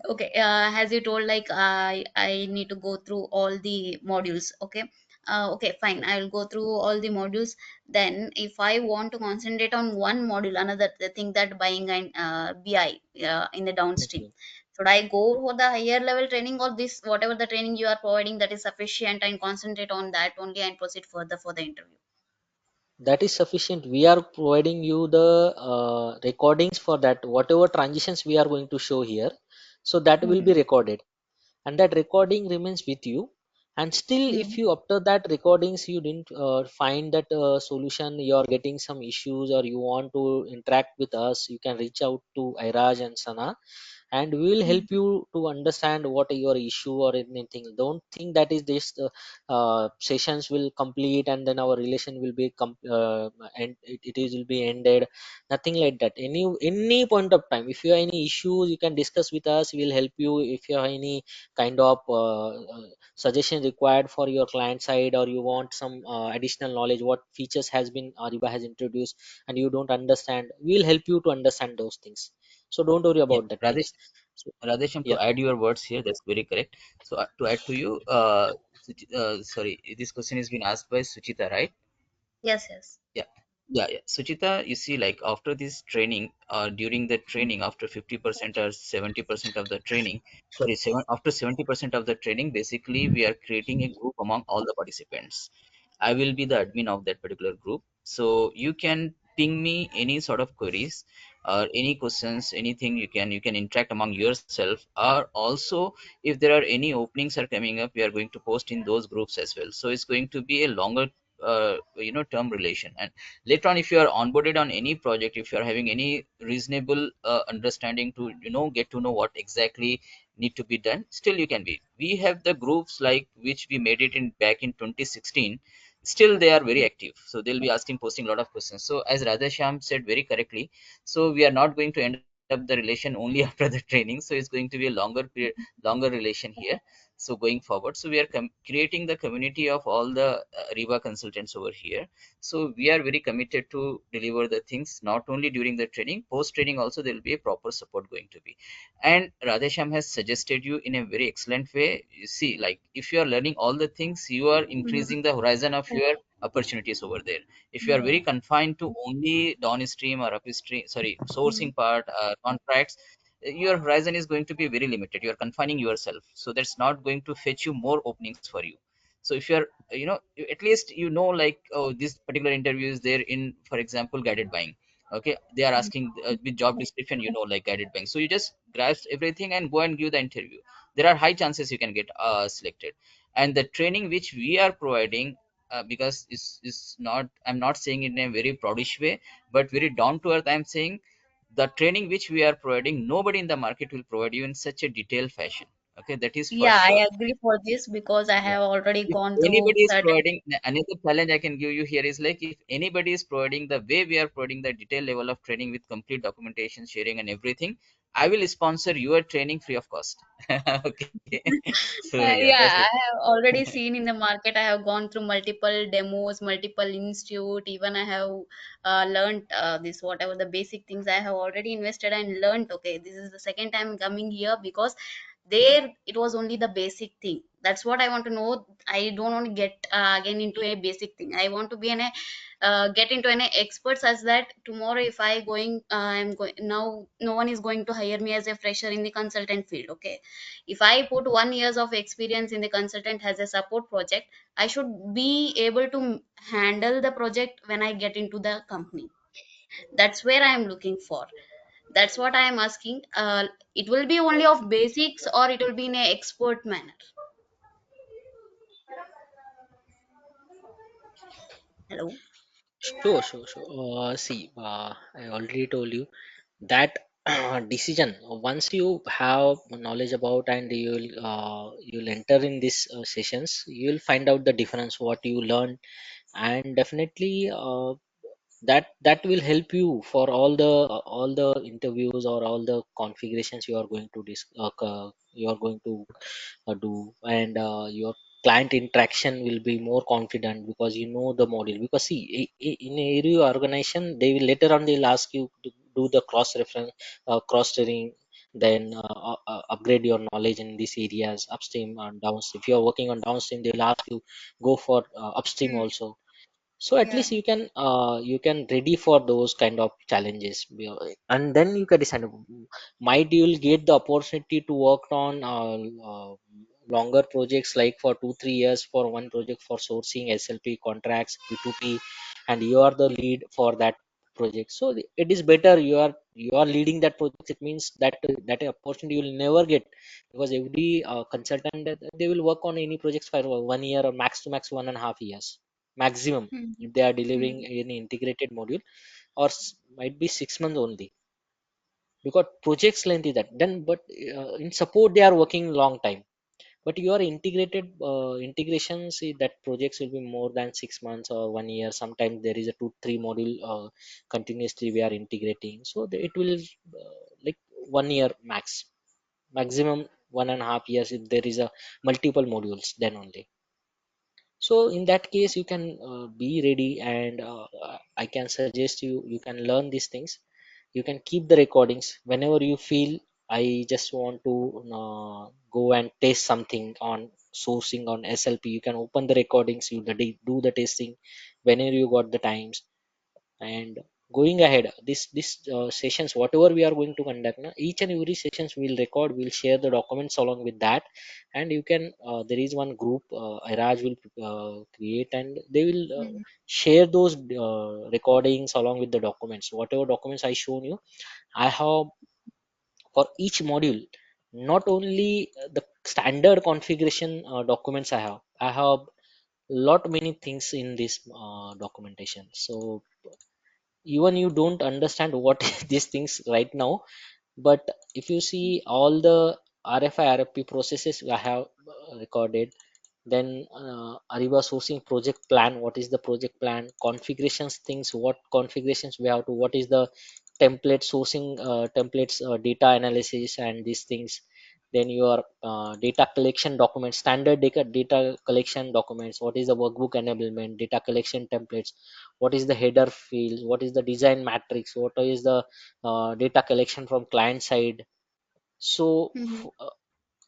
okay, as you told, like I need to go through all the modules. Okay, okay, fine. I'll go through all the modules. Then, if I want to concentrate on one module, another the thing that buying and BI in the downstream, Okay. should I go for the higher level training, or this whatever the training you are providing that is sufficient and concentrate on that only and proceed further for the interview? that is sufficient. We are providing you the recordings for that, whatever transitions we are going to show here, so that will be Mm-hmm. recorded, and that recording remains with you. And still, if Mm-hmm. you after that recordings you didn't find that solution, you are getting some issues, or you want to interact with us, you can reach out to Iraj and Sana, and we will help you to understand what your issue or anything. Don't think that is this sessions will complete and then our relation will be and it is will be ended. Nothing like that. Any point of time, if you have any issues, you can discuss with us, we'll help you. If you have any kind of suggestion required for your client side, or you want some additional knowledge what features has been Ariba has introduced and you don't understand, we'll help you to understand those things. So don't worry Yeah, about that Radesh, things. So Radhesham, to yeah. add your words here, that's very correct. So to add to you, sorry, this question has been asked by Suchita, right? Yes, yes. Yeah, yeah. Suchita, you see, like after this training, during the training, after 50% or 70% of the training, sorry, after 70% of the training, basically we are creating a group among all the participants. I will be the admin of that particular group. So you can ping me any sort of queries or any questions, anything you can interact among yourself. Or also, if there are any openings are coming up, we are going to post in those groups as well. So it's going to be a longer term relation. And later on, if you are onboarded on any project, if you are having any reasonable understanding to get to know what exactly need to be done, still you can be. We have the groups like which we made it in back in 2016. Still they are very active, so they'll be asking, posting a lot of questions. So as Radhasham said very correctly, so we are not going to end up the relation only after the training. So it's going to be a longer period, longer relation here. So going forward, so we are creating the community of all the Ariba consultants over here. So we are very committed to deliver the things not only during the training, post training also there will be a proper support going to be. And Radhesham has suggested you in a very excellent way. You see, like if you are learning all the things, you are Mm-hmm. increasing the horizon of your opportunities over there. If you are very confined to only downstream or upstream, sorry, Mm-hmm. sourcing part, contracts, your horizon is going to be very limited. You are confining yourself, so that's not going to fetch you more openings for you. So if you're, at least like, oh, this particular interview is there in, for example, guided buying. Okay, they are asking with job description, like guided buying, so you just grasp everything and go and give the interview. There are high chances you can get selected. And the training which we are providing, because is not, I'm not saying it in a very proudish way, but very down to earth, I'm saying the training which we are providing, nobody in the market will provide you in such a detailed fashion. Okay, that is for Yeah, sure. I agree for this because I Yeah. have already If gone through anybody is certain. providing, another challenge I can give you here is like, if anybody is providing the way we are providing the detailed level of training with complete documentation, sharing, and everything, I will sponsor your training free of cost. Okay. So yeah, that's Yeah, the I have already seen in the market. I have gone through multiple demos, multiple institute. Even I have learned this whatever the basic things I have already invested and learned. Okay, this is the second time coming here because there it was only the basic thing. That's what I want to know. I don't want to get again into a basic thing. I want to be get into an expert such that tomorrow if I going I'm going now, no one is going to hire me as a fresher in the consultant field. Okay, if I put 1 years of experience in the consultant as a support project, I should be able to handle the project when I get into the company. That's where I am looking for. That's what I am asking. It will be only of basics or it will be in a expert manner. Hello. Sure. See, I already told you that decision, once you have knowledge about and you'll enter in these sessions, you'll find out the difference what you learn. And definitely that will help you for all the interviews or all the configurations you are going to you are going to do. And your client interaction will be more confident because you know the module. Because see, in every organization they will later on they'll ask you to do the cross reference, cross training, then upgrade your knowledge in these areas, upstream and downstream. If you are working on downstream, they'll ask you go for upstream Hmm. also. So at Yeah. least you can ready for those kind of challenges. And then you can decide, might you'll get the opportunity to work on longer projects like for 2 3 years for one project for sourcing SLP contracts, P2P, and you are the lead for that project. So it is better you are leading that project. It means that that opportunity you will never get, because every consultant they will work on any projects for 1 year or max to max 1.5 years maximum, Mhm. if they are delivering Mhm. any integrated module, or might be 6 months only, because projects length is that then. But in support they are working long time, but your integrated integrations, that projects will be more than 6 months or 1 year. Sometimes there is a 2 3 module continuously we are integrating, so it will like 1 year max, maximum 1.5 years if there is a multiple modules, then only. So in that case you can be ready, and I can suggest you can learn these things. You can keep the recordings whenever you feel I just want to go and test something on sourcing on SLP. You can open the recordings, you do the testing whenever you got the times. And going ahead, this sessions whatever we are going to conduct na, each and every sessions we'll record, we'll share the documents along with that. And you can there is one group Iraj will create, and they will Mhm. share those recordings along with the documents, whatever documents I shown you. I have for each module, not only the standard configuration documents. I have lot many things in this documentation. So even you don't understand what these things right now, but if you see all the RFI RFP processes I have recorded, then Ariba sourcing project plan, what is the project plan configurations things, what configurations we have to, what is the template sourcing templates data analysis and these things. Then your data collection documents, standard data collection documents, what is the workbook enablement, data collection templates, what is the header field, what is the design matrix, what is the data collection from client side. So Mhm.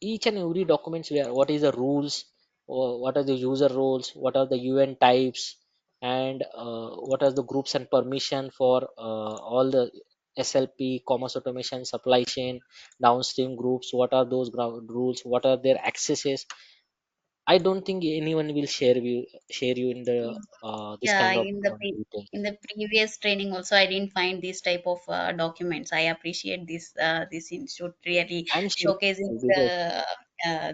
each and every documents where what is the rules, or what are the user roles, what are the UN types, and what are the groups and permission for all the SLP, commerce automation, supply chain, downstream groups, what are those rules, what are their accesses. I don't think anyone will share you in the this Yeah, kind of details. in the previous training also, I didn't find this type of documents. I appreciate this institute really I'm sure showcasing because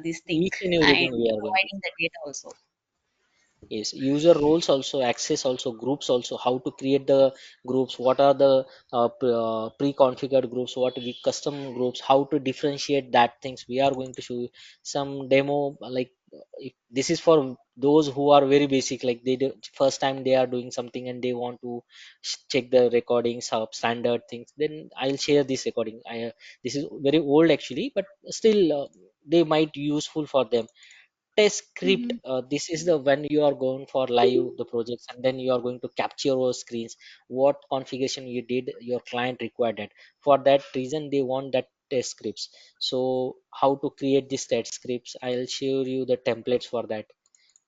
this thing each and everything and we are going to. providing the data also. Yes, user roles also, access also, groups also, how to create the groups, what are the pre-configured groups, what we custom groups, how to differentiate that things. We are going to show you some demo, like if this is for those who are very basic, like first time they are doing something and they want to check the recordings, standard things. Then I'll share this recording. This is very old actually, but still they might useful for them. Test script, Mm-hmm. this is the when you are going for live the projects, and then you are going to capture your screens, what configuration you did your client required it. For that reason they want that test scripts. So how to create these test scripts, I'll show you the templates for that.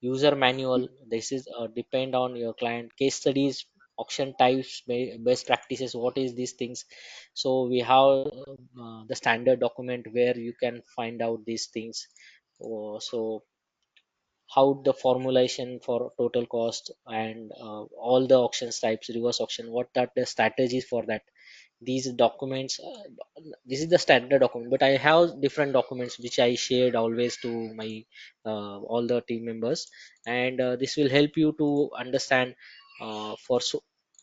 User manual, this is depend on your client. Case studies, auction types, best practices, what is these things. So we have the standard document where you can find out these things. So how the formulation for total cost, and all the auctions types, reverse auction, what are the strategies for that. These documents, this is the standard document, but I have different documents which I shared always to my all the team members. And this will help you to understand for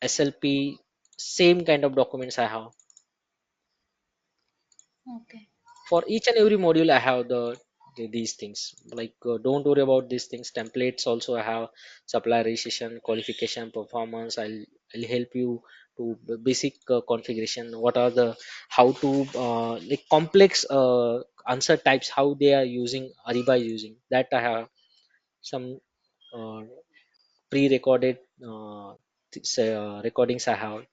SLP, same kind of documents I have. Okay. For each and every module I have these things, like don't worry about these things. Templates also I have, supplier registration, qualification, performance. I'll help you to basic configuration, what are the how to like complex answer types, how they are using Ariba using that. I have some uh, pre-recorded recordings I have.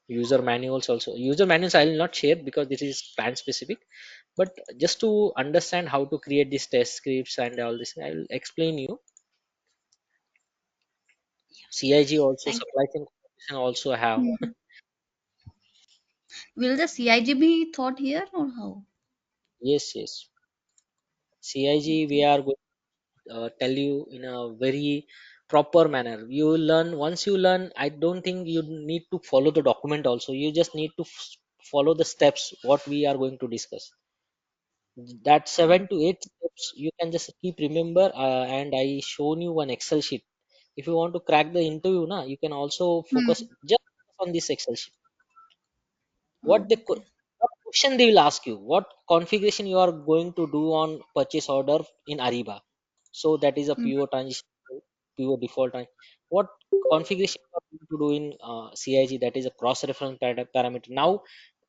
User manuals also, user manuals I will not share because this is plan specific, but just to understand how to create these test scripts and all this, I will explain you. CIG also, Thank supply chain configuration also have. you. Mhm. Will the CIG be taught here or how? Yes, yes. CIG we Okay. are going to tell you in a very proper manner. You will learn. Once you learn, I don't think you need to follow the document also. You just need to follow the steps what we are going to discuss. That 7 to 8 steps you can just keep remember. And I shown you one excel sheet. If you want to crack the interview na, you can also focus Hmm. just on this excel sheet. what they Okay. what question they will ask you, what configuration you are going to do on purchase order in Ariba. So that is a Hmm. pure transition, pure default what configuration you are going to do in CIG, that is a cross reference parameter. Now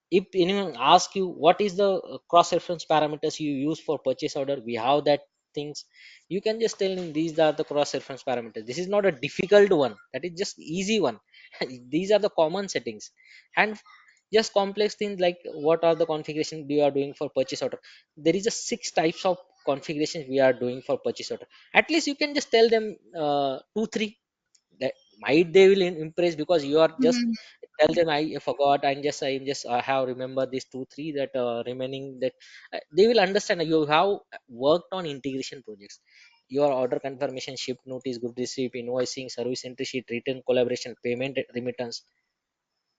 if anyone ask you what is the cross reference parameters you use for purchase order, we have that things. You can just tell him these are the cross reference parameters. This is not a difficult one, that is just easy one. These are the common settings. And just complex things like what are the configuration we are doing for purchase order. There is a 6 types of configurations we are doing for purchase order. At least you can just tell them 2 3. That might they will impress, because you are just Hmm. tell them I forgot, and just I have remember these 2 3 that remaining, that they will understand you have worked on integration projects. Your order confirmation, ship notice, good receipt, invoicing, service entry sheet, return, collaboration, payment, remittance.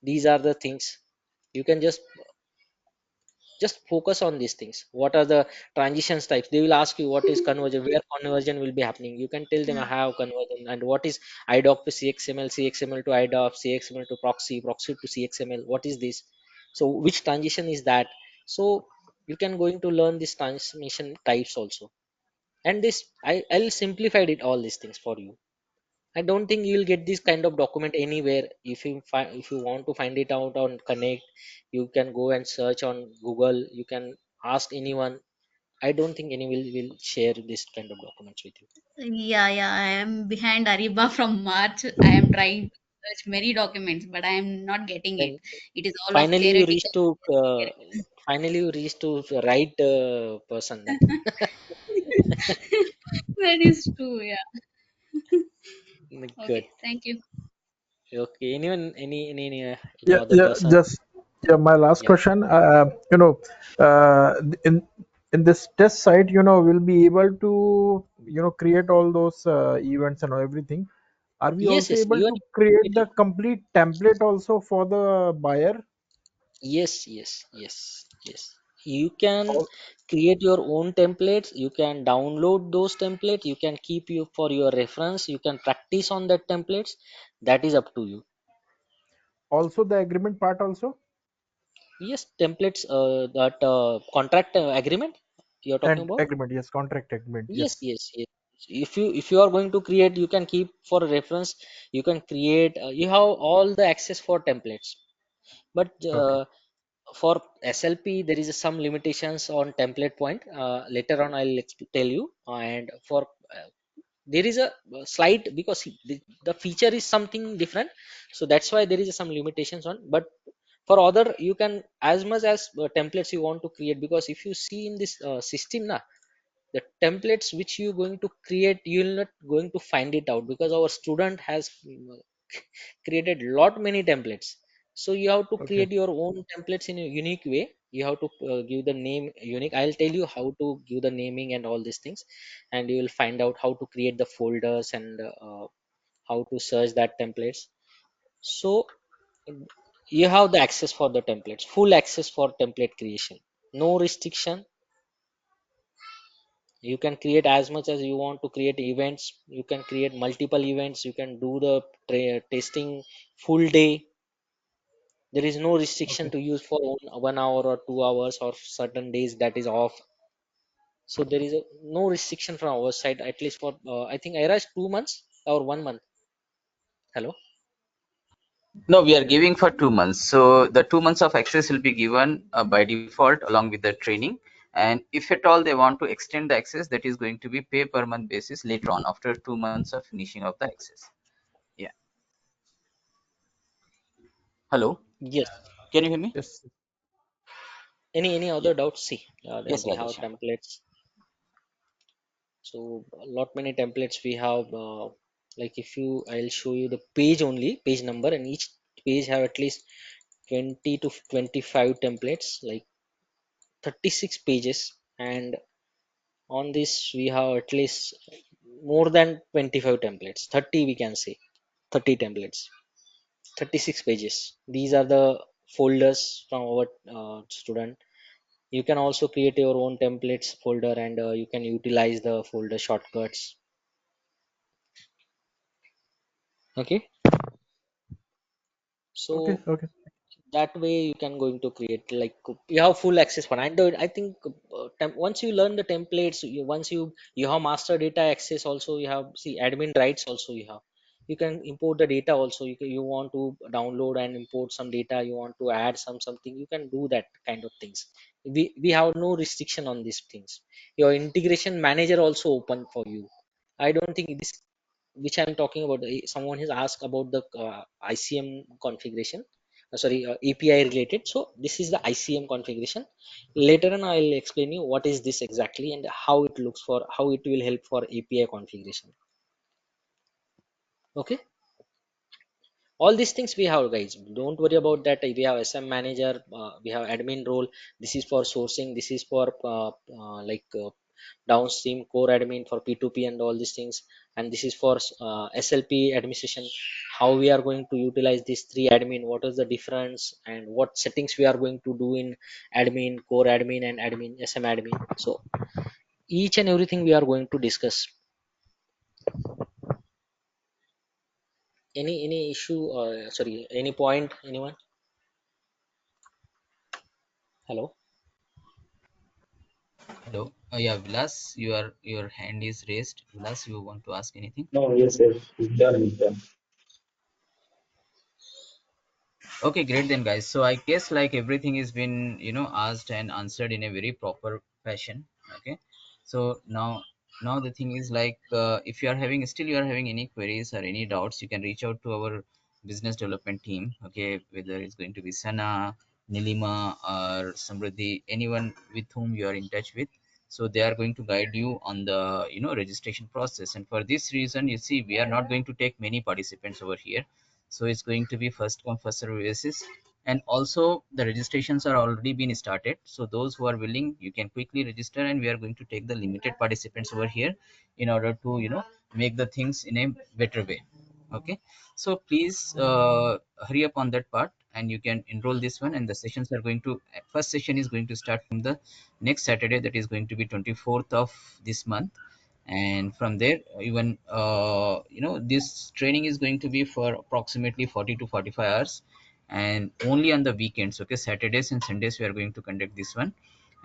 These are the things you can just focus on these things. What are the transitions types? They will ask you what is conversion, where conversion will be happening. You can tell them I have conversion. And what is IDOC to CXML, CXML to IDOC, CXML to proxy, proxy to CXML. What is this? So which transition is that? So you can going to learn this transmission types also. And this I'll simplified it all these things for you. I don't think you'll get this kind of document anywhere. If you find, if you want to find it out on Connect, you can go and search on Google. You can ask anyone. I don't think anyone will share this kind of documents with you. Yeah, yeah. I am behind Ariba from March. I am trying to search many documents, but I am not getting it. Then It is all of finally you reach theoretical. to the right person then. That is true. Yeah. Good. Okay. Thank you. Okay. Anyone? Any Yeah, other yeah. person? Just yeah. My last Yeah. question. Uh, in this test site, we'll be able to create all those events and everything. Are we Yes. also Yes. able to create the complete template also for the buyer? Yes, yes, yes, yes. You can Al- create your own templates. You can download those templates. You can keep you for your reference. You can practice on that templates. That is up to you. Also, the agreement part also, Yes, templates. That contract agreement you're talking and about. agreement. Yes, contract agreement. Yes, Yes. yes, yes. If you are going to create, you can keep for a reference. You can create. You have all the access for templates. But Okay. for SLP, there is some limitations on template point. Later on, I'll tell you. And for there is a slight, because the feature is something different, so that's why there is some limitations on. But for other, you can as much as templates you want to create, because if you see in this system na, the templates which you going to create, you'll not going to find it out, because our student has created lot many templates. So you have to Okay. create your own templates in a unique way. You have to give the name unique. I'll tell you how to give the naming and all these things, and you will find out how to create the folders and how to search that templates. So you have the access for the templates, full access for template creation, no restriction. You can create as much as you want to create events. You can create multiple events. You can do the testing full day. There is no restriction Okay. to use for 1 hour or 2 hours or certain days that is off. So there is no restriction from our side, at least for I think IRA is 2 months or 1 month. Hello. No, we are giving for 2 months. So the 2 months of access will be given by default along with the training. And if at all they want to extend the access, that is going to be pay per month basis later on after 2 months of finishing of the access. Yeah. Hello. Yes. Can you hear me? Yes. Any Yeah. other doubts? See, Yes, we have Rajesh. templates. So a lot many templates we have. Like if you, I'll show you the page only, page number, and each page have at least 20 to 25 templates, like 36 pages. And on this we have at least more than 25 templates, 30 we can say, 30 templates, 36 pages. These are the folders from our student. You can also create your own templates folder, and you can utilize the folder shortcuts. Okay, Okay, so okay. that way you can going to create like you have full access for Android. I think once you learn the templates, once you have master data access also, you have see admin rights also, you can import the data also. You want to download and import some data, you want to add something, you can do that kind of things. We have no restriction on these things. Your integration manager also open for you. I don't think this, which I'm talking about, someone has asked about the ICM configuration, sorry, API related. So this is the ICM configuration. Later on I'll explain you what is this exactly and how it looks for, how it will help for API configuration. Okay, all these things we have, guys, don't worry about that. We have SM manager, we have admin role. This is for sourcing, this is for downstream core admin for P2P and all these things, and this is for SLP administration. How we are going to utilize these three admin, what is the difference, and what settings we are going to do in admin, core admin, and admin SM admin. So each and everything we are going to discuss. Any issue, sorry, any point, anyone? Hello. Hello. Yeah, Vilas, your hand is raised. Vilas, you want to ask anything? No, yes, yes, it's done, it's done. Okay, great then, guys. So I guess like everything has been, asked and answered in a very proper fashion. Okay. So now the thing is like, if you are having any queries or any doubts, you can reach out to our business development team. Okay, whether it's going to be Sana, Nilima, or Samriddhi, anyone with whom you are in touch with. So they are going to guide you on the, registration process. And for this reason, you see, we are not going to take many participants over here, so it's going to be first come first serve basis. And also the registrations are already been started, so those who are willing, you can quickly register, and we are going to take the limited participants over here in order to make the things in a better way. Okay, so please hurry up on that part, and you can enroll this one. And the sessions are going to, first session is going to start from the next Saturday, that is going to be 24th of this month. And from there, even this training is going to be for approximately 40 to 45 hours, and only on the weekends. Okay, Saturdays and Sundays we are going to conduct this one.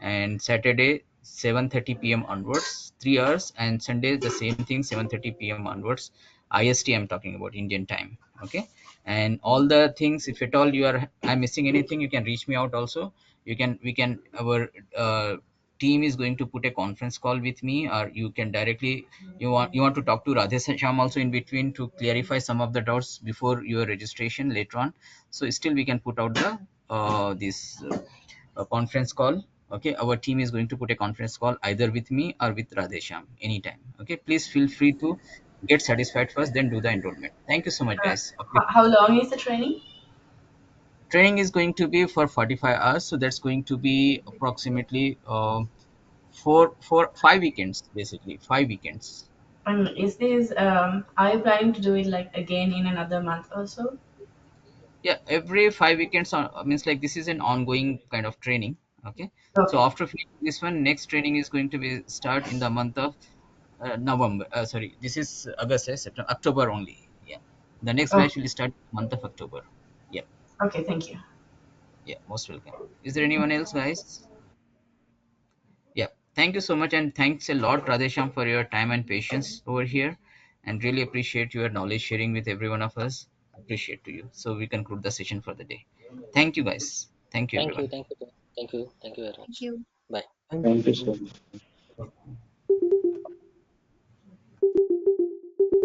And Saturday 7:30 p.m. onwards, 3 hours, and Sunday the same thing, 7:30 p.m. onwards, IST, I'm talking about Indian time. Okay, and all the things, if at all I'm missing anything, you can reach me out also. Our team is going to put a conference call with me, or you can directly, you want to talk to Radhe Sham also in between to clarify some of the doubts before your registration later on. So still we can put out the this conference call. Okay, our team is going to put a conference call either with me or with Radhe Sham anytime. Okay, please feel free to get satisfied first, then do the enrollment. Thank you so much, Uh, guys. how long is the training? Training is going to be for 45 hours, so that's going to be approximately 5 weekends, basically 5 weekends. Is this are you planning to do it like again in another month or so? Yeah, every 5 weekends means like this is an ongoing kind of training. Okay, so Okay. after finishing this one, next training is going to be start in the month of November. Sorry, this is August, September, October only. Yeah, the next batch Okay. will start month of October. Yeah. Okay. Thank you. Yeah, most welcome. Is there anyone else, guys? Yeah, thank you so much, and thanks a lot, Radhesham, for your time and patience over here, and really appreciate your knowledge sharing with every one of us. Appreciate to you. So we conclude the session for the day. Thank you, guys. Thank you, Thank you, everyone. thank you, thank you, thank you very Thank much. you. Bye. Thank you. Thank you Thank you. so much.